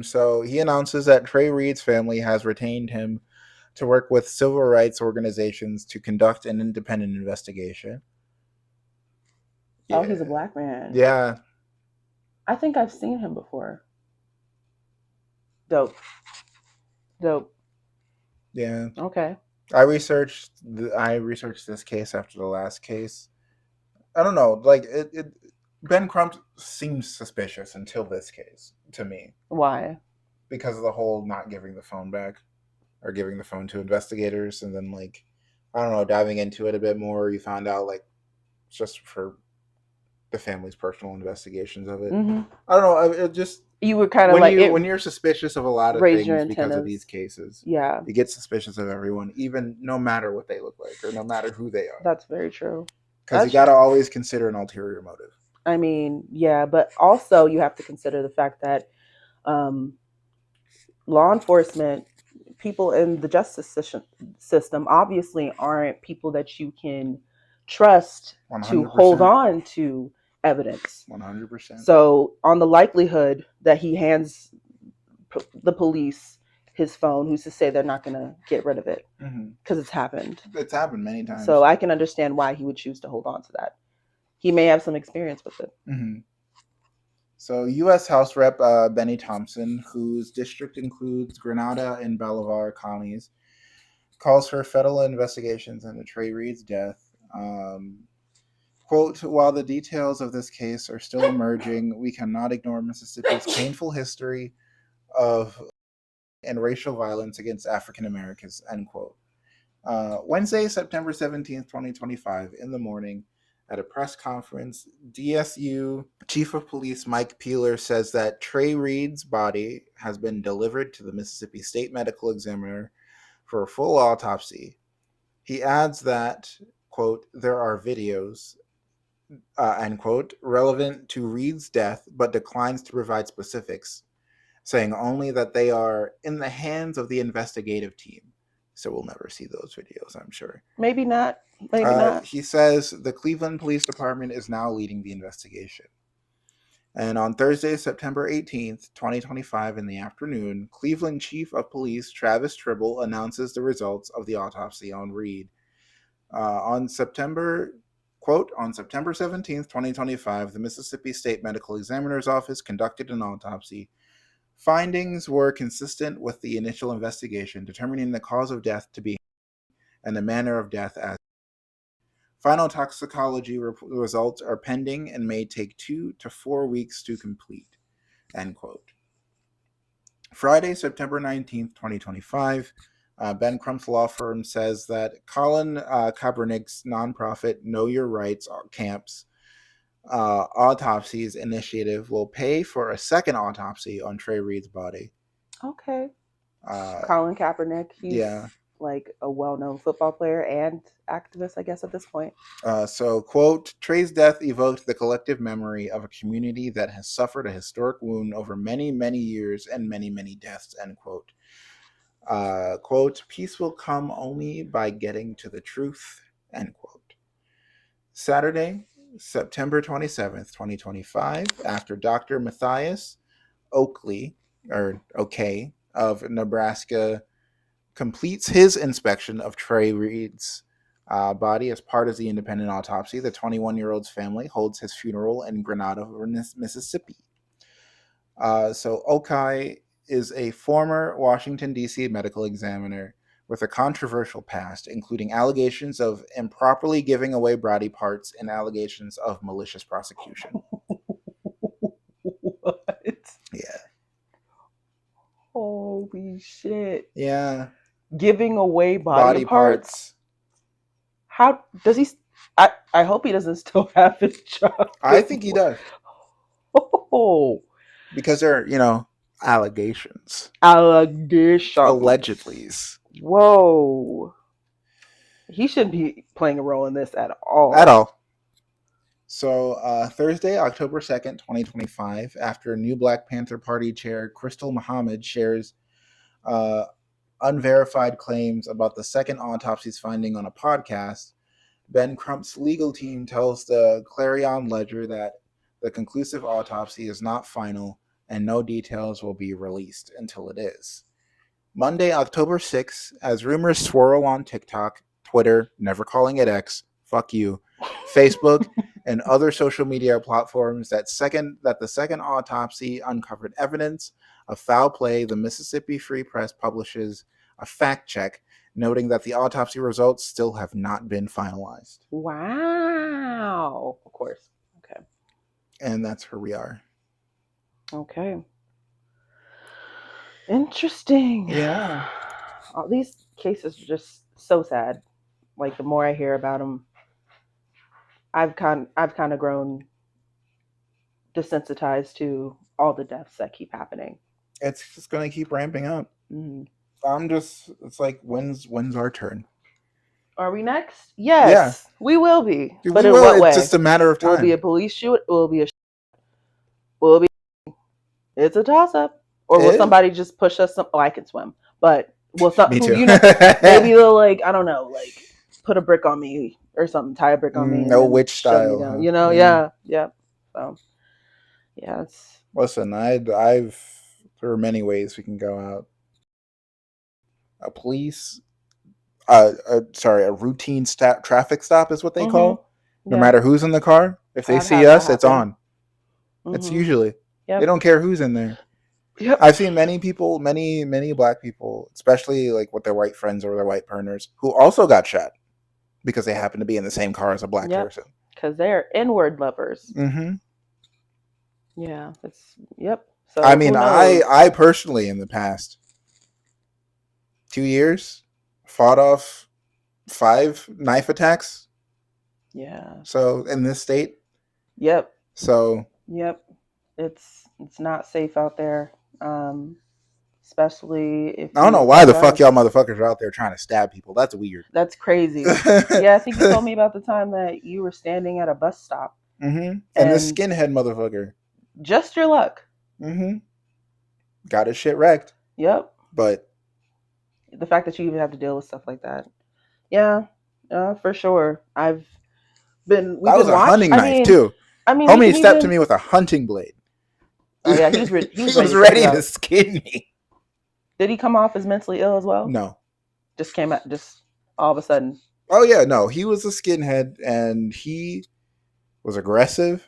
So he announces that Trey Reed's family has retained him to work with civil rights organizations to conduct an independent investigation. Yeah. Oh, he's a black man. Yeah. I think I've seen him before. Dope. Yeah. Okay. I researched this case after the last case. I don't know, like Ben Crump seems suspicious until this case to me. Why? Because of the whole not giving the phone back or giving the phone to investigators, and then like I don't know, diving into it a bit more, you found out like just for the family's personal investigations of it. Mm-hmm. I don't know. It just you were kind of like when you're suspicious of a lot of things because of these cases. Yeah, you get suspicious of everyone, even no matter what they look like or no matter who they are. That's very true. Because you got to always consider an ulterior motive. I mean, yeah, but also you have to consider the fact that law enforcement, people in the justice system, obviously aren't people that you can trust 100%. To hold on to evidence. 100%. So on the likelihood that he hands the police his phone, who's to say they're not going to get rid of it? Because it's happened. It's happened many times. So I can understand why he would choose to hold on to that. He may have some experience with it. Mm-hmm. So U.S. House Rep Benny Thompson, whose district includes Grenada and Bolivar counties, calls for federal investigations into Trey Reed's death. Quote, while the details of this case are still emerging, we cannot ignore Mississippi's painful history of and racial violence against African Americans, end quote. Wednesday, September 17th, 2025, in the morning, at a press conference, DSU Chief of Police Mike Peeler says that Trey Reed's body has been delivered to the Mississippi State Medical Examiner for a full autopsy. He adds that, quote, there are videos, end quote, relevant to Reed's death, but declines to provide specifics, saying only that they are in the hands of the investigative team. So we'll never see those videos, I'm sure. Maybe not. Maybe not. He says the Cleveland Police Department is now leading the investigation. And on Thursday, September 18th, 2025, in the afternoon, Cleveland Chief of Police Travis Tribble announces the results of the autopsy on Reed. On September, quote, on September 17th, 2025, the Mississippi State Medical Examiner's Office conducted an autopsy. Findings were consistent with the initial investigation, determining the cause of death to be and the manner of death as. Final toxicology results are pending and may take 2 to 4 weeks to complete. End quote. Friday, September 19th, 2025, Ben Crump's law firm says that Colin Kaepernick's nonprofit Know Your Rights Camp's autopsies initiative will pay for a second autopsy on Trey Reed's body. Okay. Colin Kaepernick, he's like a well-known football player and activist, I guess, at this point. So, quote, Trey's death evoked the collective memory of a community that has suffered a historic wound over many, many years and many, many deaths, end quote. Quote, peace will come only by getting to the truth, end quote. Saturday, September 27th, 2025, after Dr. Matthias Oakley, of Nebraska completes his inspection of Trey Reed's body as part of the independent autopsy, the 21-year-old's family holds his funeral in Grenada, Mississippi. So Okai is a former Washington, D.C. medical examiner with a controversial past, including allegations of improperly giving away body parts and allegations of malicious prosecution. What? Yeah. Holy shit. Yeah. Giving away body parts? How does he? I hope he doesn't still have his job. I think he does. Oh. Because they're, allegations. Allegations. Allegedly. Whoa. He shouldn't be playing a role in this at all. At all. So Thursday, October 2nd, 2025, after new Black Panther Party chair Crystal Muhammad shares unverified claims about the second autopsy's finding on a podcast, Ben Crump's legal team tells the Clarion Ledger that the conclusive autopsy is not final and no details will be released until it is. Monday, October 6th, as rumors swirl on TikTok, Twitter, never calling it X, fuck you, Facebook, and other social media platforms that the second autopsy uncovered evidence of foul play, the Mississippi Free Press publishes a fact check noting that the autopsy results still have not been finalized. Wow. Of course. Okay. And that's where we are. Okay. Interesting. Yeah. All these cases are just so sad. Like the more I hear about them, I've kind of grown desensitized to all the deaths that keep happening. It's just going to keep ramping up. Mm-hmm. It's like, when's our turn? Are we next? Yes, yeah. We will be. But in what way? It's just a matter of time. Will it be a police shoot? Will it be will it be? It's a toss up. Or will somebody just push us? Oh, I can swim. But will some? Me too. Maybe they'll I don't know, put a brick on me or something, tie a brick on me. No witch style. Me down. Yeah. So, yeah. Listen, I've there are many ways we can go out. A police, a routine traffic stop is what they call. No matter who's in the car, if they see us, it's on. Mm-hmm. It's usually they don't care who's in there. Yep. I've seen many people, many Black people, especially with their white friends or their white partners, who also got shot because they happen to be in the same car as a Black person. Because they're inward lovers. Mm-hmm. Yeah. So I mean, I personally in the past 2 years fought off 5 knife attacks. Yeah. So in this state. Yep. So. Yep. It's not safe out there. especially if I don't know you why are the fuck dark. y'all motherfuckers are out there trying to stab people. That's weird. That's crazy. Yeah, I think you told me about the time that you were standing at a bus stop And this and skinhead motherfucker. just your luck. Got his shit wrecked. Yep. But The fact that you even have to deal with stuff like that. Yeah, for sure. We've that was been a watched. hunting knife too. We Homie can stepped to even. me with a hunting blade. Oh yeah, he He was ready was to take you ready to out. skin me. Did he come off as mentally ill as well? No. Just came out just all of a sudden. Oh yeah, no. He was a skinhead and he was aggressive.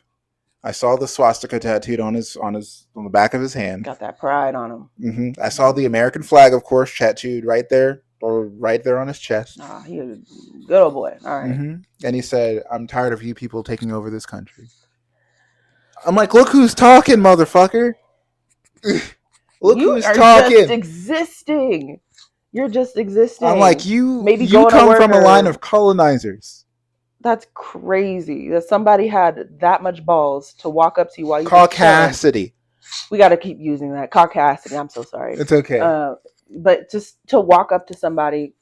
I saw the swastika tattooed on the back of his hand. Got that pride on him. I saw the American flag, of course, tattooed right there on his chest. He was a good old boy. All right. And he said, "I'm tired of you people taking over this country." I'm like, look who's talking, motherfucker. Look You who's are talking. just existing. You're just existing. I'm like, you maybe you going to come work from a line of colonizers. That's crazy that somebody had that much balls to walk up to you while you Caucasity. We got to keep using that. Caucasity. I'm so sorry. It's okay. But just to walk up to somebody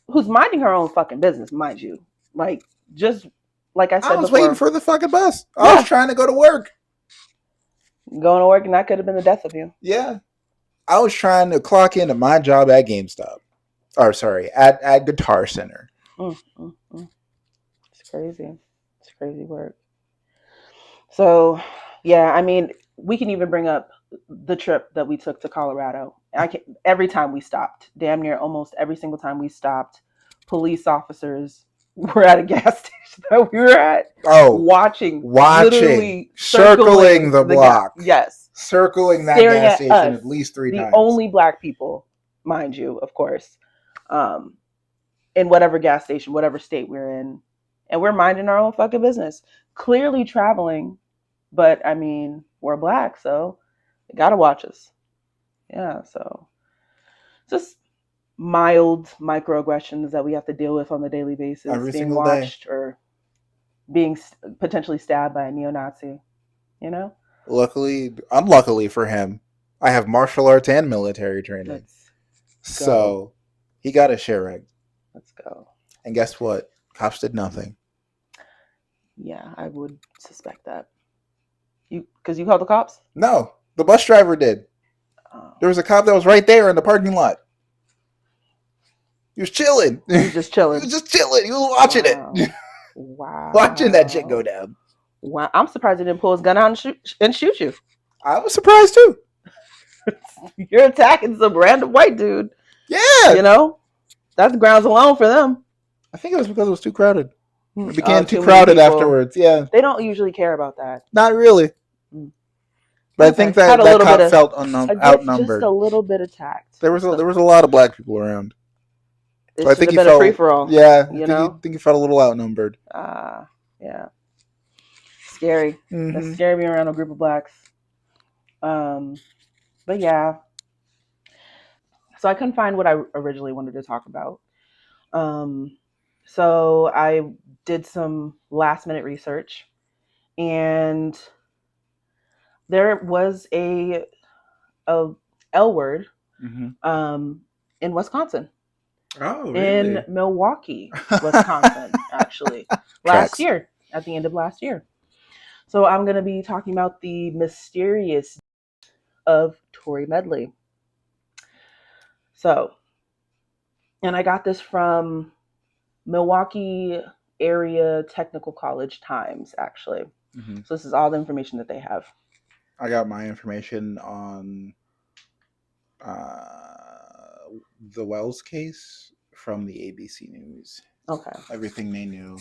who's minding her own fucking business, mind you. Like, just like I said I was before, waiting for the fucking bus. I was trying to go to work. Going to work, and that could have been the death of you. Yeah. I was trying to clock into my job at GameStop. Or sorry, at Guitar Center. It's crazy. It's crazy work. So, yeah, I mean, we can even bring up the trip that we took to Colorado. Every time we stopped, damn near almost every single time we stopped, police officers were at a gas station that we were at. Watching, literally circling the block. Yes. Circling that gas station at least 3 times. The only black people, mind you, of course, in whatever gas station, whatever state we're in. And we're minding our own fucking business. Clearly traveling, but I mean, we're black, so you gotta watch us. Yeah, so just mild microaggressions that we have to deal with on the daily basis. Every being single watched day. or being potentially stabbed by a neo-Nazi, you know? Unluckily for him, I have martial arts and military training. So he got a share egg. Let's go. And guess what? Cops did nothing. Yeah, I would suspect that. Because you called the cops? No, the bus driver did. Oh. There was a cop that was right there in the parking lot. He was chilling. He was just chilling. He was watching it. Wow. Watching that shit go down. Wow. I'm surprised he didn't pull his gun out and shoot you. I was surprised too. You're attacking some random white dude. Yeah. You know? That's grounds alone for them. I think it was because it was too crowded. It became too crowded afterwards. Yeah. They don't usually care about that. Not really. But I think that cop felt outnumbered. Just a little bit attacked. There was a lot of black people around. So I think he felt a free for all. Yeah, I think he felt a little outnumbered. Yeah. Scary. That's scary being around a group of blacks. But yeah. So I couldn't find what I originally wanted to talk about. So I did some last minute research, and there was a L word in Wisconsin. Oh, really? In Milwaukee, Wisconsin, actually. Last year, at the end of last year. So I'm going to be talking about the mysterious death of Tory Medley. So, and I got this from Milwaukee Area Technical College Times, actually. So this is all the information that they have. I got my information on the Wells case from the ABC News. Okay. Everything they knew.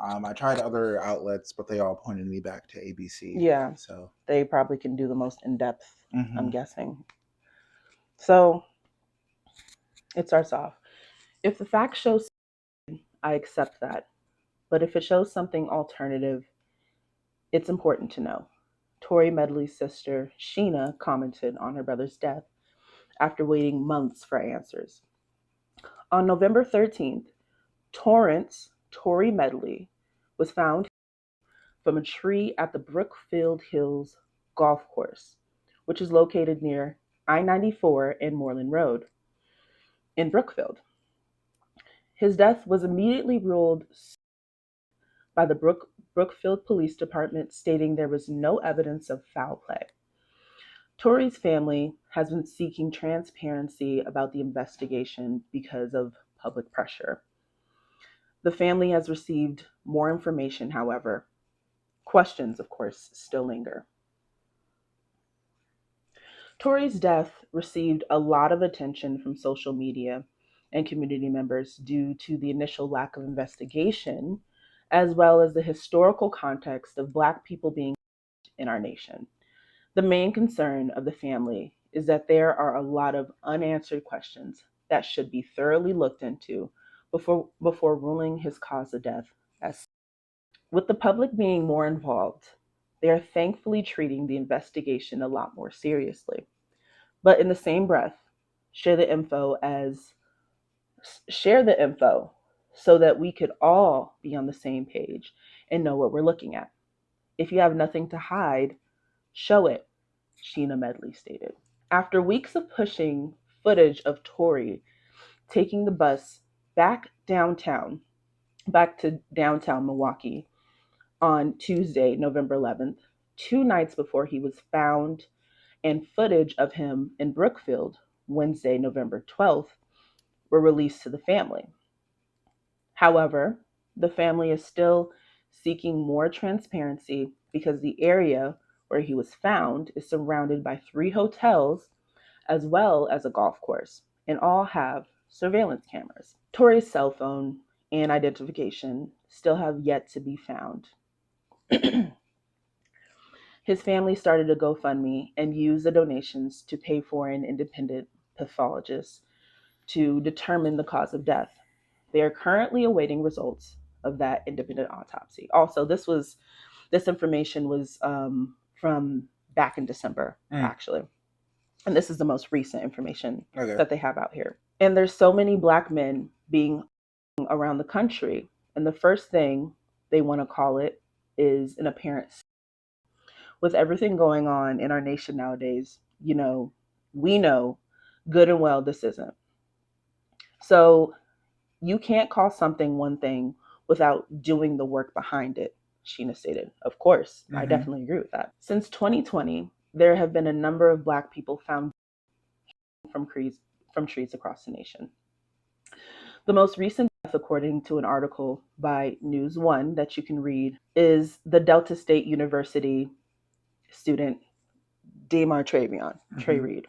I tried other outlets, but they all pointed me back to ABC. Yeah. So they probably can do the most in-depth, I'm guessing. So it starts off. If the facts show, I accept that. But if it shows something alternative, it's important to know. Tory Medley's sister, Sheena, commented on her brother's death after waiting months for answers. On November 13th, Tory Medley was found from a tree at the Brookfield Hills golf course, which is located near I-94 and Moreland Road in Brookfield. His death was immediately ruled by the Brookfield Police Department, stating there was no evidence of foul play. Tory's family has been seeking transparency about the investigation because of public pressure. The family has received more information, however. Questions, of course, still linger. Tory's death received a lot of attention from social media and community members due to the initial lack of investigation, as well as the historical context of Black people being in our nation. The main concern of the family is that there are a lot of unanswered questions that should be thoroughly looked into before ruling his cause of death as. With the public being more involved, they are thankfully treating the investigation a lot more seriously. But in the same breath, share the info so that we could all be on the same page and know what we're looking at. If you have nothing to hide, show it, Sheena Medley stated. After weeks of pushing footage of Tory taking the bus back to downtown Milwaukee on Tuesday, November 11th, 2 nights before he was found, and footage of him in Brookfield, Wednesday, November 12th, were released to the family. However, the family is still seeking more transparency because the area where he was found is surrounded by 3 hotels as well as a golf course, and all have surveillance cameras. Tory's cell phone and identification still have yet to be found. His family started a GoFundMe and used the donations to pay for an independent pathologist to determine the cause of death. They are currently awaiting results of that independent autopsy. Also, this information was from back in December, actually. And this is the most recent information that they have out here. And there's so many Black men being around the country. And the first thing they want to call it is an apparent. With everything going on in our nation nowadays, we know good and well this isn't. So you can't call something one thing without doing the work behind it, Sheena stated. Of course, I definitely agree with that. Since 2020, there have been a number of Black people found from trees across the nation. The most recent death, according to an article by News One that you can read, is the Delta State University student Damar Travion, Trey Reed.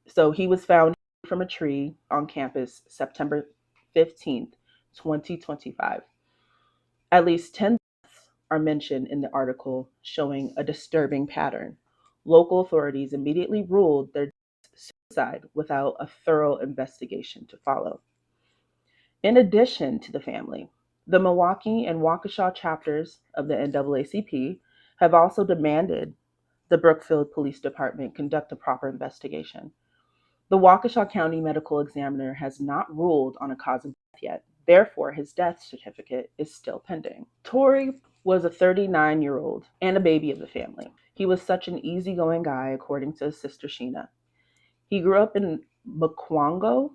So he was found from a tree on campus September 15th, 2025. At least 10 deaths are mentioned in the article, showing a disturbing pattern. Local authorities immediately ruled their suicide without a thorough investigation to follow. In addition to the family, the Milwaukee and Waukesha chapters of the NAACP have also demanded the Brookfield Police Department conduct a proper investigation. The Waukesha County Medical Examiner has not ruled on a cause of death yet. Therefore, his death certificate is still pending. Tory was a 39-year-old and a baby of the family. He was such an easygoing guy, according to his sister Sheena. He grew up in Mukwonago,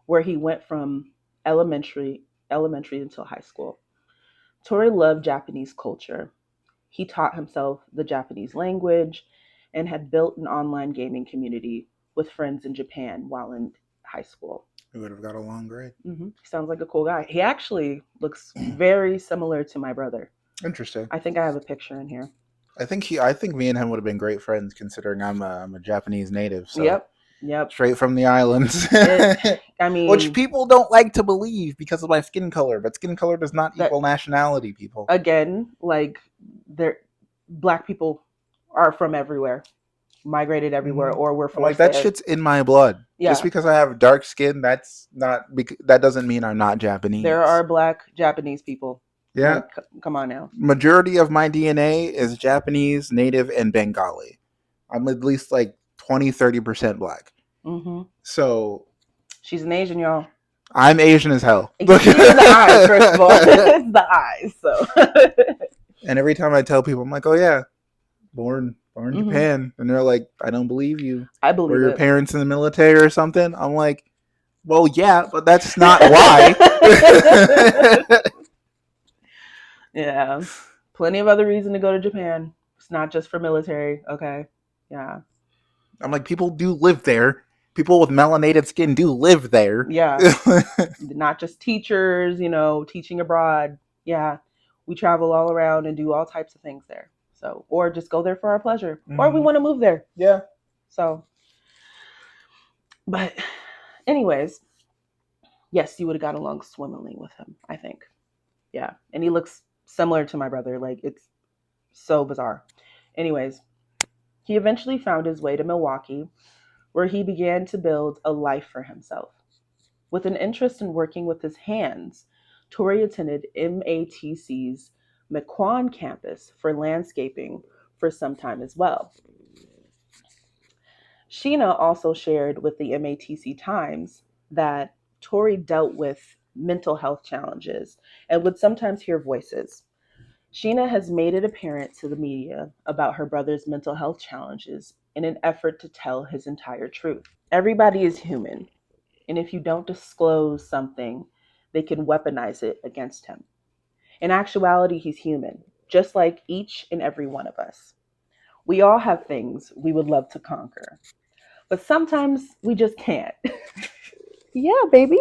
where he went from elementary until high school. Tory loved Japanese culture. He taught himself the Japanese language and had built an online gaming community with friends in Japan while in high school. We would have got along great. He sounds like a cool guy. He actually looks very similar to my brother. Interesting. I think I have a picture in here. I think me and him would have been great friends, considering I'm a Japanese native. So. Yep. Straight from the islands. Which people don't like to believe because of my skin color, but skin color does not equal nationality, people. Again, Black people are from everywhere, migrated everywhere, or we're forced. That shit's in my blood. Yeah. Just because I have dark skin, that doesn't mean I'm not Japanese. There are Black Japanese people. Yeah. Come on now. Majority of my DNA is Japanese, Native, and Bengali. I'm at least 20-30% Black. So she's an Asian, y'all. I'm Asian as hell. It's the eyes, first of all. It's the eyes. So. And every time I tell people, I'm like, oh yeah, born in Mm-hmm. Japan, and they're like, I don't believe you. I Were believe your it. parents in the military or something? I'm like, well, yeah, but that's not why. Yeah. Plenty of other reason to go to Japan. It's not just for military. Okay. Yeah. I'm like, people do live there. People with melanated skin do live there. Yeah. Not just teachers, teaching abroad. Yeah. We travel all around and do all types of things there. So, or just go there for our pleasure, or we Mm-hmm. want to move there. Yeah. So, but, anyways, yes, you would have got along swimmingly with him, I think. Yeah. And he looks similar to my brother. Like, it's so bizarre. Anyways, he eventually found his way to Milwaukee, where he began to build a life for himself. With an interest in working with his hands, Tory attended MATC's McQuan campus for landscaping for some time as well. Sheena also shared with the MATC Times that Tory dealt with mental health challenges and would sometimes hear voices. Sheena has made it apparent to the media about her brother's mental health challenges in an effort to tell his entire truth. Everybody is human, and if you don't disclose something, they can weaponize it against him. In actuality, he's human, just like each and every one of us. We all have things we would love to conquer, but sometimes we just can't. Yeah, baby.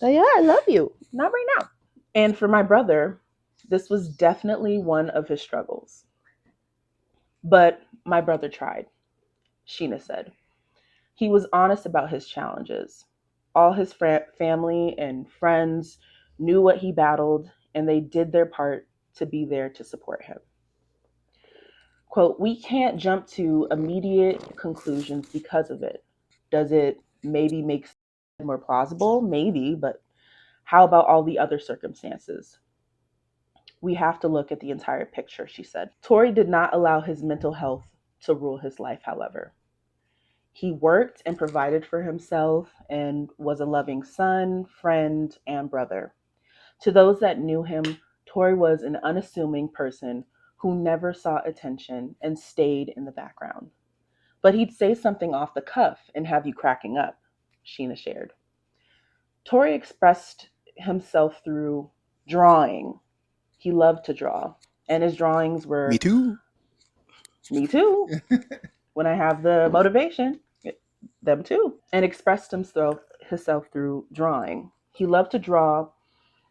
Yeah, I love you. Not right now. And for my brother, this was definitely one of his struggles. But my brother tried, Sheena said. He was honest about his challenges. All his family and friends knew what he battled, and they did their part to be there to support him. Quote, we can't jump to immediate conclusions because of it. Does it maybe make it more plausible? Maybe, but how about all the other circumstances? We have to look at the entire picture, she said. Tory did not allow his mental health to rule his life, however. He worked and provided for himself and was a loving son, friend, and brother. To those that knew him, Tory was an unassuming person who never sought attention and stayed in the background. But he'd say something off the cuff and have you cracking up, Sheena shared. Tory expressed himself through drawing. He loved to draw, and his drawings Me were too. me too. When I have the motivation, them too. And expressed himself through drawing. He loved to draw,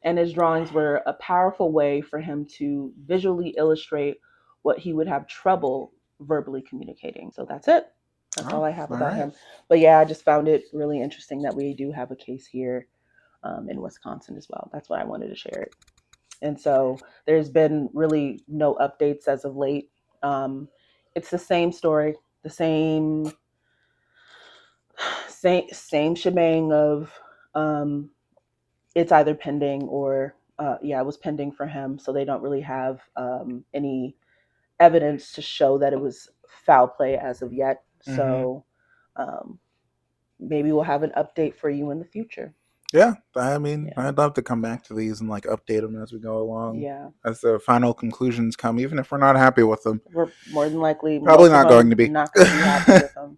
and his drawings were a powerful way for him to visually illustrate what he would have trouble verbally communicating. So that's it. That's Oh, all I have all about right. him. But yeah, I just found it really interesting that we do have a case here in Wisconsin as well. That's why I wanted to share it. And so there's been really no updates as of late. Um, it's the same story, the same shebang of um, it's either pending or yeah, it was pending for him. So they don't really have any evidence to show that it was foul play as of yet. Mm-hmm. So um, maybe we'll have an update for you in the future. Yeah, I mean, Yeah, I'd love to come back to these and like update them as we go along, yeah. as the final conclusions come, even if we're not happy with them. We're more than likely Probably most of not going them to be. not going to be happy with them.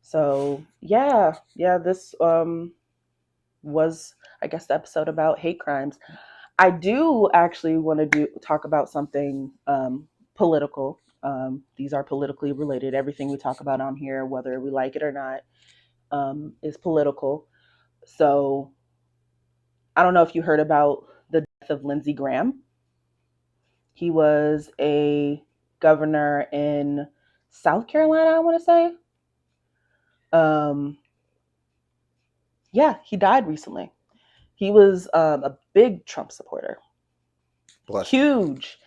So yeah, yeah. This was, I guess, the episode about hate crimes. I do actually want to do talk about something political. These are politically related. Everything we talk about on here, whether we like it or not, is political. So I don't know if you heard about the death of Lindsey Graham. He was a governor in South Carolina, I want to say. Um, yeah, he died recently. He was a big Trump supporter, Bless you. huge,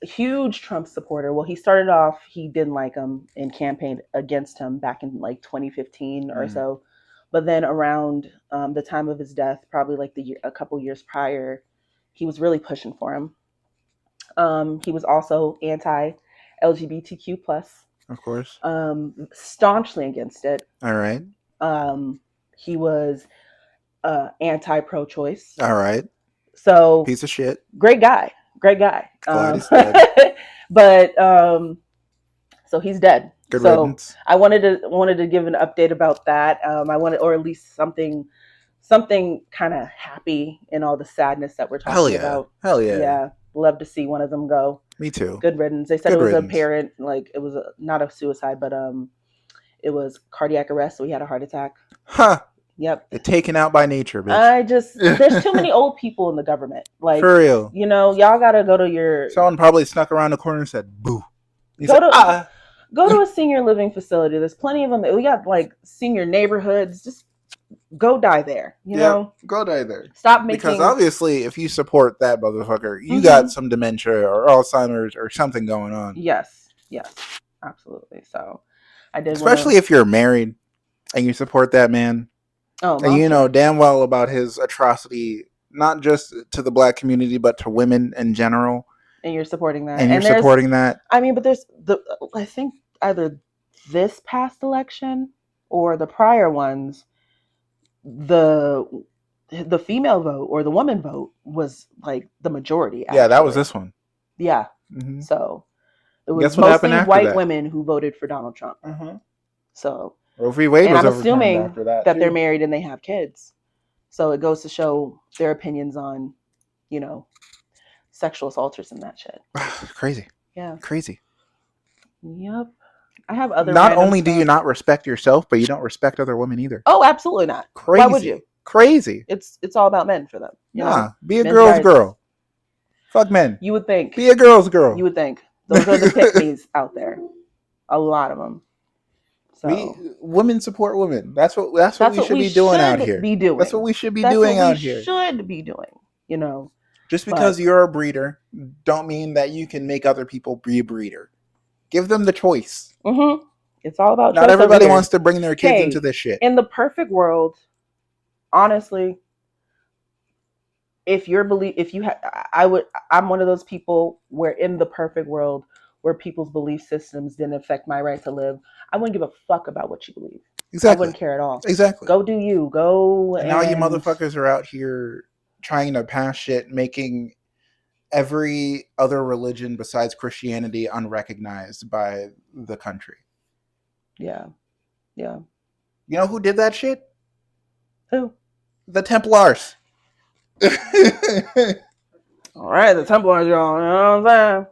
huge Trump supporter. Well, he started off, he didn't like him and campaigned against him back in like 2015 or Mm. so. But then around the time of his death, probably like a couple years prior, he was really pushing for him. He was also anti LGBTQ plus, Of course. staunchly against it. All right. Um, he was anti pro choice. All right. So Piece of shit. great guy, great guy. Glad he's dead. But so he's dead. Good So riddance. I wanted to give an update about that. I wanted, or at least something kind of happy in all the sadness that we're Hell talking yeah. about. Hell yeah. Yeah, love to see one of them go. Me too. Good riddance. They said Good it was riddance. apparent, like it was not a suicide, but it was cardiac arrest. So he had a heart attack. Huh. Yep. They're taken out by nature, bitch. There's too many old people in the government. Like, for real. You know, y'all gotta go to your. Someone probably snuck around the corner and said, "Boo." Go to a senior living facility. There's plenty of them. We got like senior neighborhoods. Just go die there. You know, go die there. Stop making. Because obviously, if you support that motherfucker, you got some dementia or Alzheimer's or something going on. Yes, absolutely. So, I did. Especially if you're married and you support that man. Oh, and you know damn well about his atrocity, not just to the black community, but to women in general. And you're supporting that. And you're supporting that. I mean, but there's I think either this past election or the prior ones, the female vote or the woman vote was like the majority. Actually. Yeah, that was this one. Yeah. Mm-hmm. So it was mostly white women who voted for Donald Trump. Mm-hmm. So Roe v. Wade was I'm assuming after that they're married and they have kids. So it goes to show their opinions on, you know, sexual assaulters and that shit. Crazy. Yeah. Crazy. Yep. I have other. Not only do you not respect yourself, but you don't respect other women either. Oh, absolutely not. Crazy. Why would you? Crazy. It's all about men for them. Nah, be a girl's girl. Fuck men. You would think. Be a girl's girl. You would think. Those are the pick-me's out there. A lot of them. So women support women. That's what we should be doing out here. That's what we should be doing out here. Should be doing. You know. Just because you're a breeder, don't mean that you can make other people be a breeder. Give them the choice. Mm-hmm. It's all about. Not everybody wants to bring their kids into this shit. In the perfect world, honestly, I'm one of those people where in the perfect world where people's belief systems didn't affect my right to live, I wouldn't give a fuck about what you believe. Exactly. I wouldn't care at all. Exactly. Go do you. Go. And now you motherfuckers are out here trying to pass shit, making every other religion besides Christianity unrecognized by the country. Yeah. Yeah. You know who did that shit? Who? The Templars. All right, the Templars, y'all. You know what I'm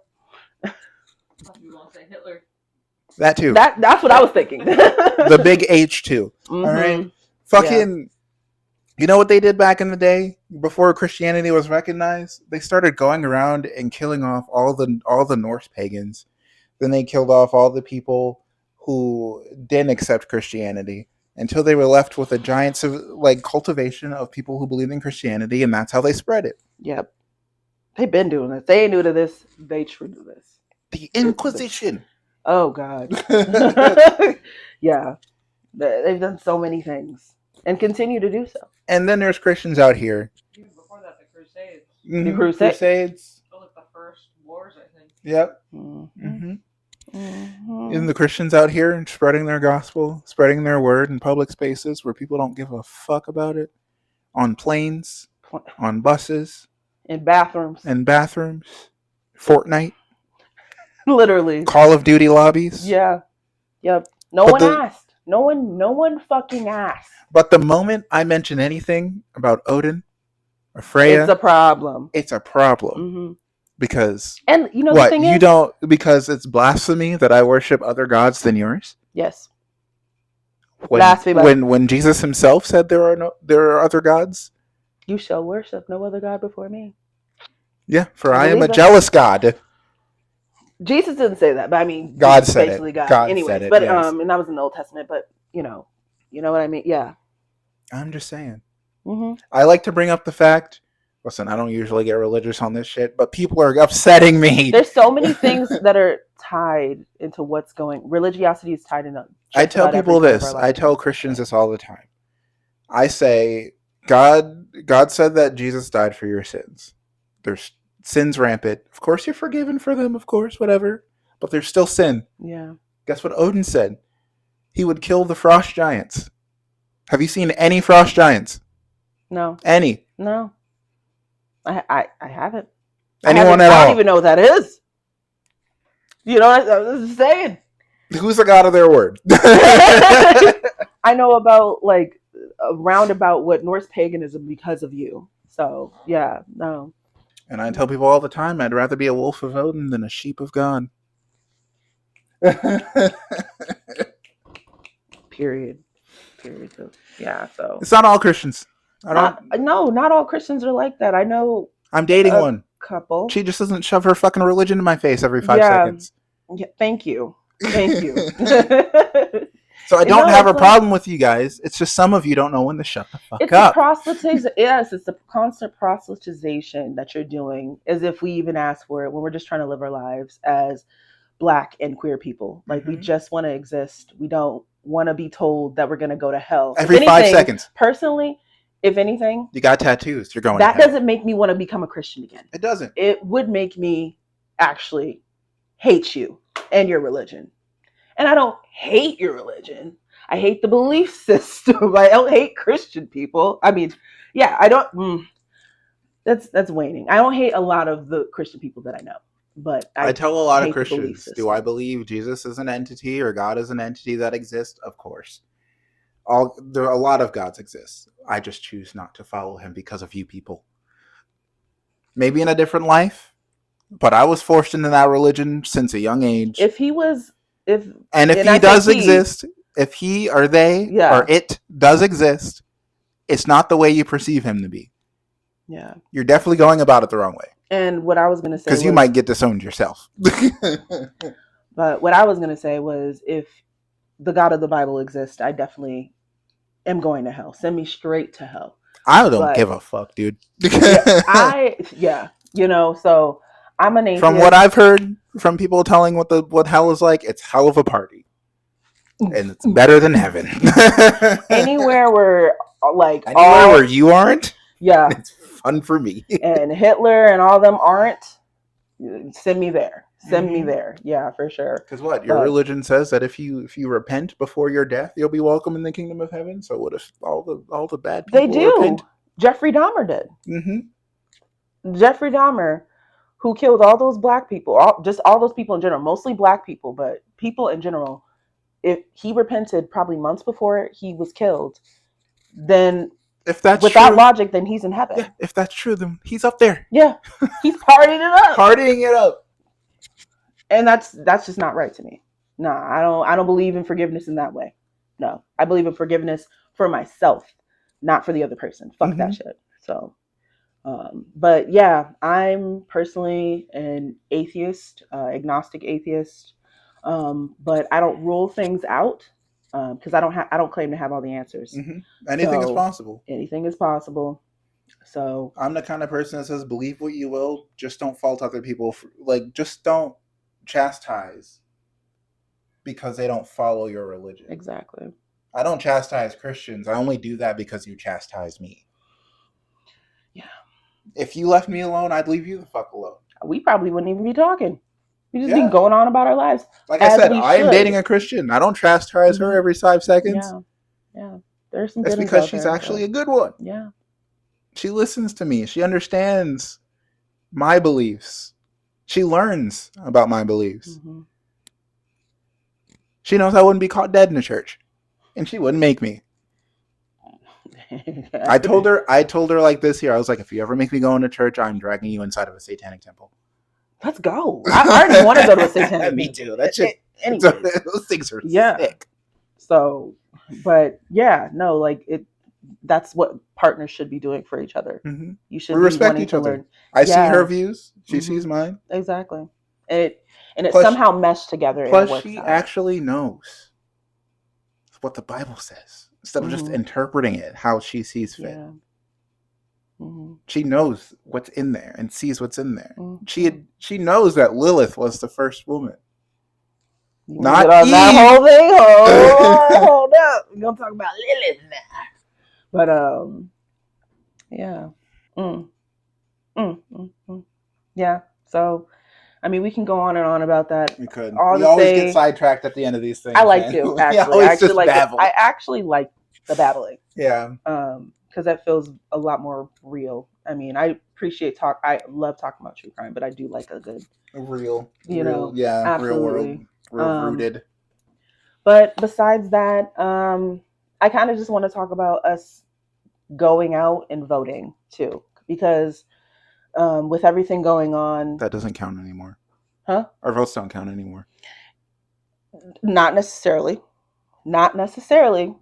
saying? You want to say Hitler? That too. That's what I was thinking. The big H too. Mm-hmm. All right. Fucking. Yeah. You know what they did back in the day before Christianity was recognized? They started going around and killing off all the Norse pagans. Then they killed off all the people who didn't accept Christianity until they were left with a giant cultivation of people who believed in Christianity, and that's how they spread it. Yep. They've been doing this. They ain't new to this. They true to this. The Inquisition. Oh, God. Yeah. They've done so many things and continue to do so. And then there's Christians out here. Even before that, the Crusades. Mm-hmm. The Crusades. Oh, like the first wars, I think. Yep. Mm-hmm. Mm-hmm. And the Christians out here spreading their gospel, spreading their word in public spaces where people don't give a fuck about it. On planes, on buses. In bathrooms. Fortnite. Literally. Call of Duty lobbies. Yeah. Yep. No one asked. No one fucking asked. But the moment I mention anything about Odin or Freya, it's a problem. Mm-hmm. Because and you know what? The thing you is, don't because it's blasphemy that I worship other gods than yours. Yes. Blasphemy. When Jesus himself said there are other gods. You shall worship no other god before me. Yeah, for I am a jealous God. Jesus didn't say that, but I mean, God said basically it. God. Anyways, said it, but yes. And that was in the Old Testament. But you know what I mean. Yeah. I'm just saying. Mm-hmm. I like to bring up the fact. Listen, I don't usually get religious on this shit, but people are upsetting me. There's so many things that are tied into what's going. Religiosity is tied into. I tell people this. I tell Christians this all the time. I say, God said that Jesus died for your sins. There's sin's rampant. Of course, you're forgiven for them. Of course, whatever. But there's still sin. Yeah. Guess what Odin said? He would kill the frost giants. Have you seen any frost giants? No. Any? No. I haven't. Anyone at all? I don't even know what that is. You know what I'm saying? Who's the God of their word? I know about like a roundabout what Norse paganism because of you. So yeah, no. And I tell people all the time, I'd rather be a wolf of Odin than a sheep of God. Period. So, yeah. So It's not all Christians. I don't. not all Christians are like that. I know I'm dating a one. couple. She just doesn't shove her fucking religion in my face every 5 seconds. Yeah. Thank you. So I don't have a problem with you guys. It's just some of you don't know when to shut the fuck it's up. A proselytization. Yes, it's a constant proselytization that you're doing, as if we even ask for it when we're just trying to live our lives as Black and queer people. Like we just want to exist. We don't want to be told that we're going to go to hell every 5 seconds. Personally, if anything, you got tattoos. You're going. That doesn't make me want to become a Christian again. It doesn't. It would make me actually hate you and your religion. And I don't hate your religion. I hate the belief system. I don't hate Christian people. I mean, yeah, I don't. That's waning. I don't hate a lot of the Christian people that I know, but I tell a lot of Christians, do I believe Jesus is an entity or God is an entity that exists? Of course. There are a lot of gods exist. I just choose not to follow him because of you people. Maybe in a different life, but I was forced into that religion since a young age. If he does exist, if he or they or it does exist, it's not the way you perceive him to be. Yeah. You're definitely going about it the wrong way. And what I was going to say because you might get disowned yourself. But what I was going to say was, if the God of the Bible exists, I definitely am going to hell. Send me straight to hell. I don't give a fuck, dude. So I'm an atheist. From what I've heard from people telling what hell is like, it's hell of a party. And it's better than heaven. Anywhere where where you aren't? Yeah. It's fun for me. And Hitler and all them aren't, send me there. Send me there. Yeah, for sure. Because your religion says that if you repent before your death, you'll be welcome in the kingdom of heaven. So what if all the bad people repent? Jeffrey Dahmer did. Mm-hmm. Jeffrey Dahmer, who killed all those Black people, all those people in general, mostly Black people, but people in general. If he repented probably months before he was killed, then if that's with that logic, then he's in heaven. Yeah, if that's true, then he's up there. Yeah, he's partying it up. And that's just not right to me. No, I don't believe in forgiveness in that way. No, I believe in forgiveness for myself, not for the other person. Fuck that shit. So, but yeah, I'm personally an atheist, agnostic atheist. But I don't rule things out because I don't claim to have all the answers. Anything is possible. Anything is possible. So I'm the kind of person that says, believe what you will, just don't fault other people. Just don't chastise because they don't follow your religion. Exactly. I don't chastise Christians. I only do that because you chastise me. Yeah. If you left me alone, I'd leave you the fuck alone. We probably wouldn't even be talking. We just be going on about our lives. Like I said, I am dating a Christian. I don't chastise her every 5 seconds. Yeah. There's some. That's because she's actually a good one. Yeah. She listens to me. She understands my beliefs. She learns about my beliefs. Mm-hmm. She knows I wouldn't be caught dead in a church, and she wouldn't make me. I told her like this here. I was like, if you ever make me go into church, I'm dragging you inside of a satanic temple. Let's go. I already want to go to a satanic. Me too. That shit. Those things are sick. So, but yeah, no, like it. That's what partners should be doing for each other. Mm-hmm. You should respect each other. Learn. I see her views. She sees mine. Exactly. It somehow meshed together. Plus, she actually knows what the Bible says instead of just interpreting it how she sees fit. Yeah. Mm-hmm. She knows what's in there and sees what's in there. Mm-hmm. She knows that Lilith was the first woman. Not Eve. That whole thing. Hold up. We're gonna talk about Lilith now. But yeah. Yeah. So, I mean, we can go on and on about that. We could. We always get sidetracked at the end of these things. I like to actually. I actually like the babbling. Yeah. Because that feels a lot more real. I mean, I appreciate talk. I love talking about true crime, but I do like a good, real, absolutely. real world, real rooted. But besides that, I kind of just want to talk about us going out and voting too, because with everything going on, That doesn't count anymore. huh? Our votes don't count anymore. Not necessarily. Not necessarily.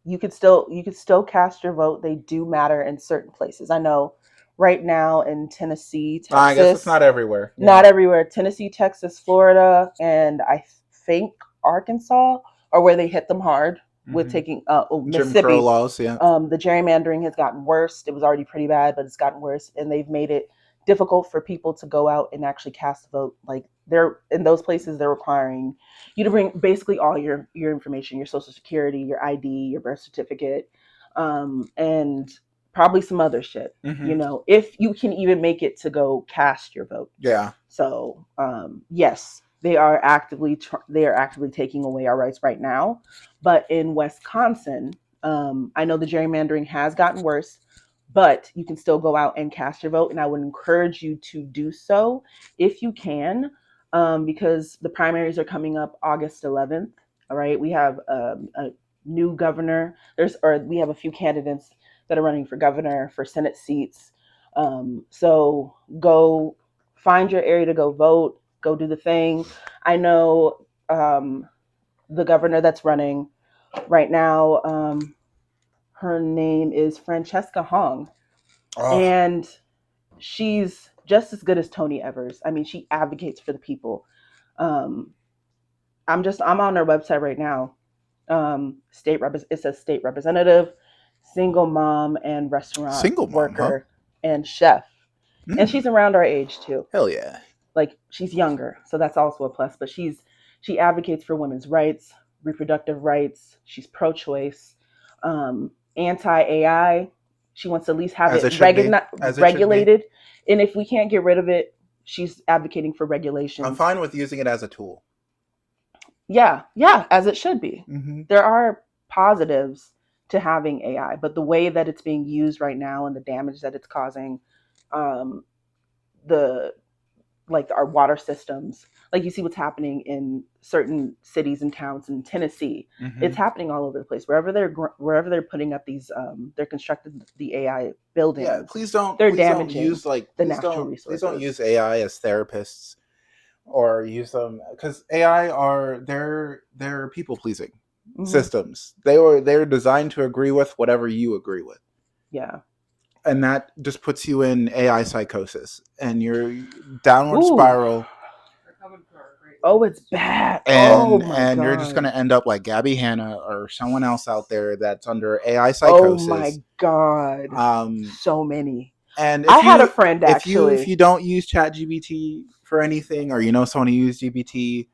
You could still cast your vote. They do matter in certain places. I know right now in Tennessee, Texas. I guess it's not everywhere. Not everywhere. Tennessee, Texas, Florida, and I think Arkansas are where they hit them hard with taking Mississippi. Jim Crow laws, yeah. The gerrymandering has gotten worse. It was already pretty bad, but it's gotten worse, and they've made it difficult for people to go out and actually cast a vote. Like they're in those places, they're requiring you to bring basically all your information, your social security, your ID, your birth certificate, and probably some other shit. If you can even make it to go cast your vote. Yeah. So yes, they are actively taking away our rights right now. But in Wisconsin, I know the gerrymandering has gotten worse, but you can still go out and cast your vote, and I would encourage you to do so if you can, because the primaries are coming up August 11th. All right, we have a new governor. We have a few candidates that are running for governor, for Senate seats. So go find your area to go vote, go do the thing. I know the governor that's running right now, her name is Francesca Hong. Oh. And she's just as good as Tony Evers. I mean, she advocates for the people. I'm on her website right now. It says state representative, single mom, and restaurant worker, and chef. And she's around our age too. Hell yeah. Like she's younger, so that's also a plus. But she advocates for women's rights, reproductive rights. She's pro-choice, anti-AI. She wants to at least have it regulated. And if we can't get rid of it, she's advocating for regulations. I'm fine with using it as a tool. Yeah, as it should be. Mm-hmm. There are positives to having AI, but the way that it's being used right now and the damage that it's causing, our water systems, like you see what's happening in certain cities and towns in Tennessee. Mm-hmm. It's happening all over the place. Wherever they're putting up these, they're constructing the AI buildings. Yeah, please don't. They're Don't damaging use the natural resources. Please don't use AI as therapists, or use them because AI they're people pleasing systems. They're designed to agree with whatever you agree with. Yeah. And that just puts you in AI psychosis and your downward spiral. Oh, it's bad. And you're just going to end up like Gabby Hanna or someone else out there that's under AI psychosis. Oh my God. So many. And I had a friend actually. If you don't use ChatGPT for anything, or you know someone who uses GPT,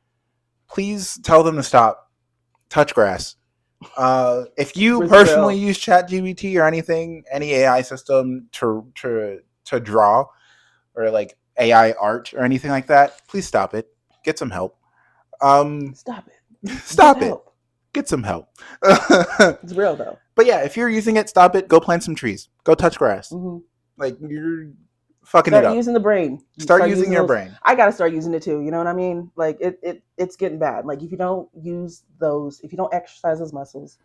please tell them to stop. Touch grass. If you personally use ChatGPT or anything, any AI system to draw, or like AI art or anything like that, please stop it. Get some help. Stop it. Stop it. Get some help. It's real though. But yeah, if you're using it, stop it. Go plant some trees. Go touch grass. Mm-hmm. Like you're fucking it up. Start using the brain. Start using your brain. I gotta start using it too. You know what I mean? Like it's getting bad. Like if you don't use those, if you don't exercise those muscles,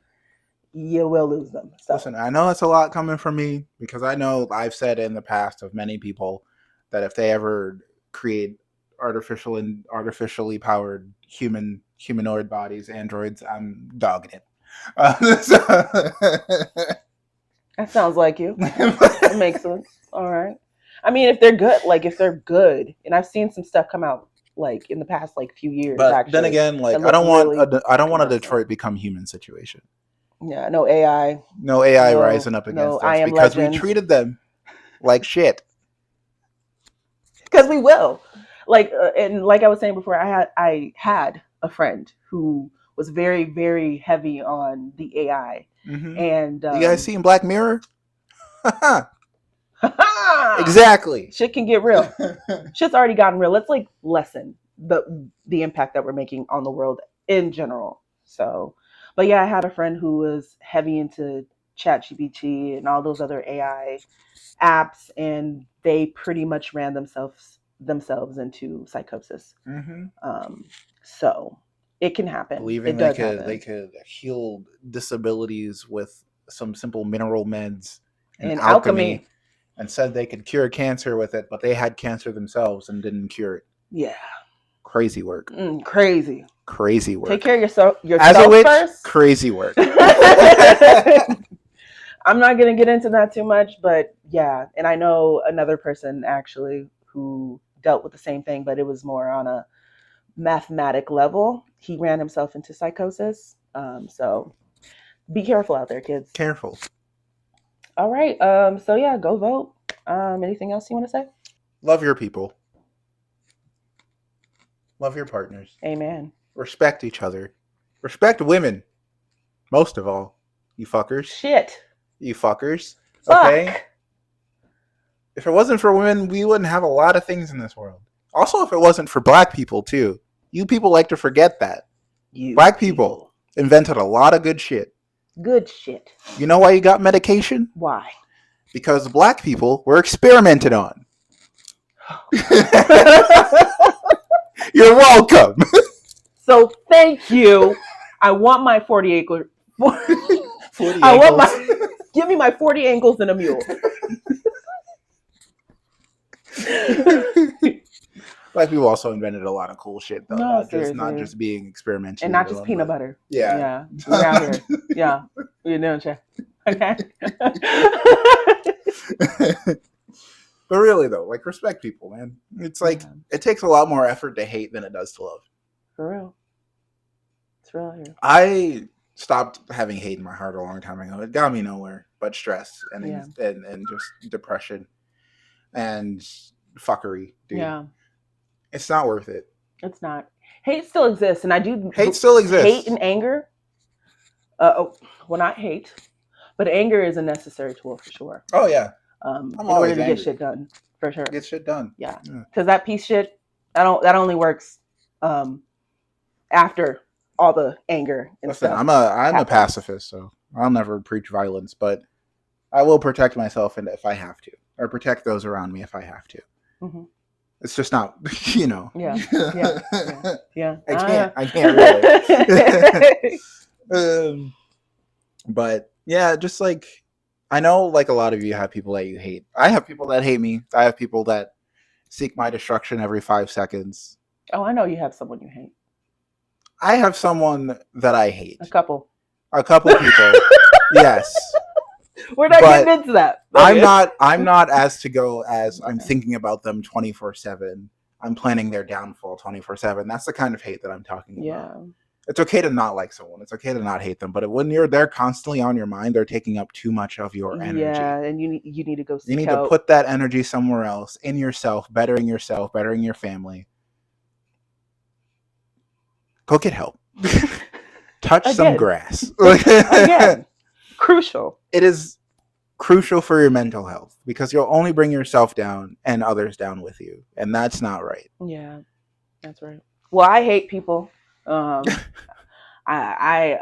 you will lose them. So. Listen, I know it's a lot coming from me because I know I've said in the past of many people that if they ever create artificially powered humanoid bodies, androids, I'm dogging it. That sounds like you. It makes sense. All right. I mean, if they're good, and I've seen some stuff come out like in the past few years. But actually, then again, I don't want a Detroit become human situation. Yeah, no AI. No AI rising up against us because we treated them like shit. Because we will. And like I was saying before, I had a friend who was very, very heavy on the AI. Mm-hmm. And you guys seen Black Mirror? Exactly. Shit can get real. Shit's already gotten real. Let's lessen the impact that we're making on the world in general. So, but yeah, I had a friend who was heavy into ChatGPT and all those other AI apps, and they pretty much ran themselves into psychosis. So it can happen. Believing it they does could happen. they could heal disabilities with some simple mineral meds and And alchemy, and said they could cure cancer with it, but they had cancer themselves and didn't cure it. Yeah. Crazy work. Crazy. Crazy work. Take care of yourself As a witch, first. crazy work. I'm not going to get into that too much, but yeah. And I know another person actually who dealt with the same thing, but it was more on a mathematic level. He ran himself into psychosis. So be careful out there, kids. Careful. All right. So yeah, go vote. Anything else you want to say? Love your people. Love your partners. Amen. Respect each other. Respect women. Most of all. You fuckers. Shit. You fuckers. Fuck. Okay? If it wasn't for women, we wouldn't have a lot of things in this world. Also, if it wasn't for black people, too. You people like to forget that. Black people invented a lot of good shit. Good shit. You know why you got medication? Why? Because black people were experimented on. You're welcome. So thank you. I want my 40 acres. 40 I ankles. want give me my 40 ankles and a mule. Black people also invented a lot of cool shit, though. No, not just being experimented and not just on, peanut butter. Yeah. We're out here. Yeah. We're doing shit. Okay. But really, though, like, respect people, man. It's like, it takes a lot more effort to hate than it does to love. For real. It's real here. I stopped having hate in my heart a long time ago. It got me nowhere but stress and just depression and fuckery, dude. Yeah. It's not worth it. It's not. Hate still exists, and I do. Hate still exists. Hate and anger. Well, not hate, but anger is a necessary tool for sure. Oh yeah. In order to get shit done, for sure. Get shit done. Yeah. Because that piece shit, that only works after all the anger and Listen, stuff. I'm a pacifist, so I'll never preach violence, but I will protect myself and if I have to, or protect those around me if I have to. Mm-hmm. It's just not, you know. Yeah. I can't really. But yeah, just like, I know, like, a lot of you have people that you hate. I have people that hate me. I have people that seek my destruction every 5 seconds. Oh, I know you have someone you hate. I have someone that I hate. A couple people. Yes. We're not getting into that. I'm not as to go as I'm thinking about them 24/7. I'm planning their downfall 24/7. That's the kind of hate that I'm talking about. Yeah. It's okay to not like someone. It's okay to not hate them. But when they're constantly on your mind, they're taking up too much of your energy. Yeah, and you need to go. You need to put that energy somewhere else, in yourself, bettering your family. Go get help. Touch some grass. Again, crucial. It is crucial for your mental health because you'll only bring yourself down and others down with you, and that's not right. Yeah, that's right. Well, I hate people. I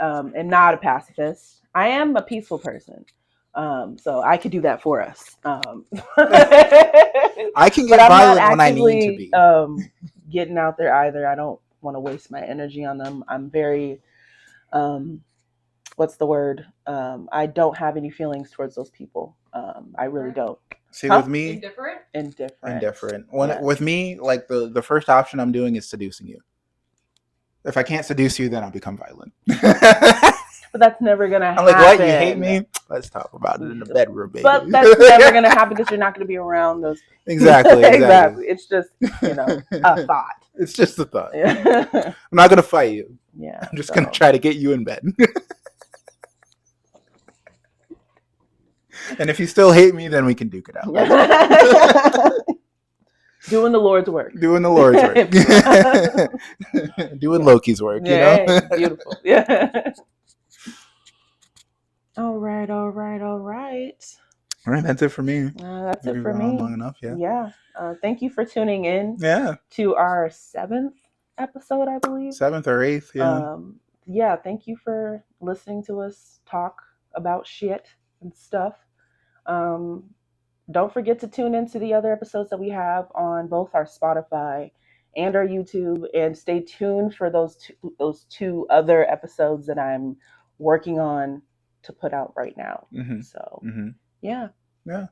am not a pacifist. I am a peaceful person. So I could do that for us. I can get violent when I need to be. Getting out there either. I don't want to waste my energy on them. I'm very, what's the word? I don't have any feelings towards those people. I really don't. See, with me, indifferent. With me, like the first option I'm doing is seducing you. If I can't seduce you, then I'll become violent. But that's never gonna happen. I'm like, what? You hate me? Let's talk about it in the bedroom, baby. But that's never gonna happen because you're not gonna be around those. Exactly. It's just, a thought. It's just a thought. Yeah. I'm not gonna fight you. Yeah. I'm just gonna try to get you in bed. And if you still hate me, then we can duke it out. Doing the Lord's work. Doing Loki's work, you know? Beautiful. Yeah. All right. All right, that's it for me. That's it for me. Long enough, yeah. Yeah. Thank you for tuning in. Yeah. To our 7th episode, I believe. 7th or 8th, yeah. Yeah. Thank you for listening to us talk about shit. and stuff. Don't forget to tune into the other episodes that we have on both our Spotify and our YouTube, and stay tuned for those two other episodes that I'm working on to put out right now. Mm-hmm. So Mm-hmm. yeah. Yeah.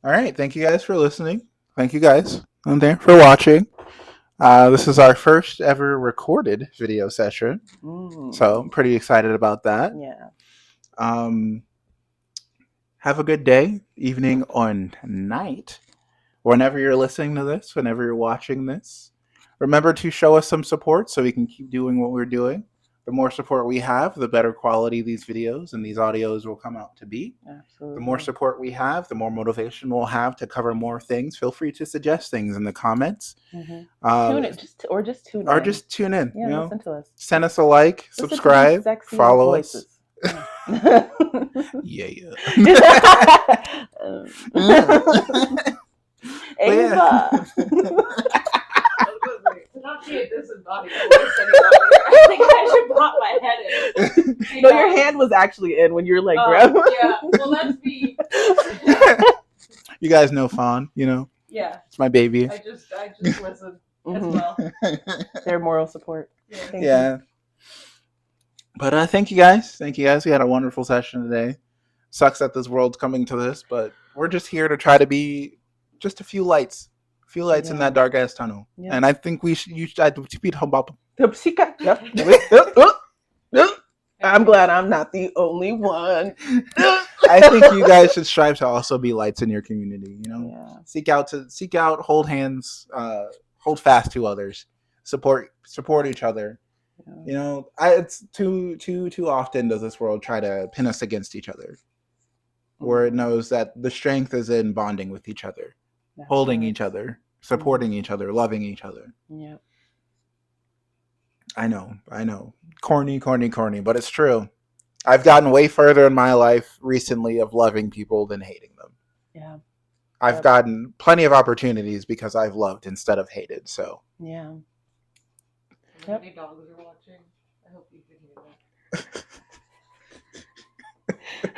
All right. Thank you guys for listening. Thank you guys out there for watching. This is our first ever recorded video session, so I'm pretty excited about that. Yeah. Have a good day, evening, or night, whenever you're listening to this, whenever you're watching this. Remember to show us some support so we can keep doing what we're doing. The more support we have, the better quality these videos and these audios will come out to be. Absolutely. The more support we have, the more motivation we'll have to cover more things. Feel free to suggest things in the comments. Tune it, just tune in. Or just tune in. Yeah, you know? Listen to us. Send us a like, Listen subscribe, to these sexy follow voices. us. Yeah. Ava. Not be a disembodied voice anymore. I think I should pop my head in. No, your hand was actually in when you were like, grandma. Yeah, well, that's me. You guys know Fawn, you know? Yeah. It's my baby. I just listen as well. Their moral support. Yeah. But thank you guys. Thank you guys. We had a wonderful session today. Sucks that this world's coming to this, but we're just here to try to be just a few lights. In that dark ass tunnel. Yeah. And I think you should I'm glad I'm not the only one. I think you guys should strive to also be lights in your community, you know? Yeah. Seek out, hold hands, hold fast to others, support each other. Yeah. You know, it's too often does this world try to pin us against each other, where it knows that the strength is in bonding with each other, holding each other, supporting each other, loving each other. Yeah. I know. Corny, but it's true. I've gotten way further in my life recently of loving people than hating them. Yeah. I've gotten plenty of opportunities because I've loved instead of hated, so. Yeah. How many dogs are watching? I hope you can hear that.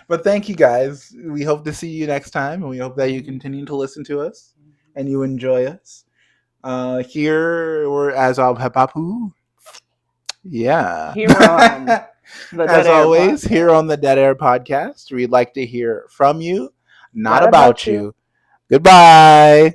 But thank you guys. We hope to see you next time, and we hope that you continue to listen to us and you enjoy us. Here we're as of Hepapu. Yeah. Here on as always, here on the Dead Air Podcast, we'd like to hear from you, not about you. Goodbye.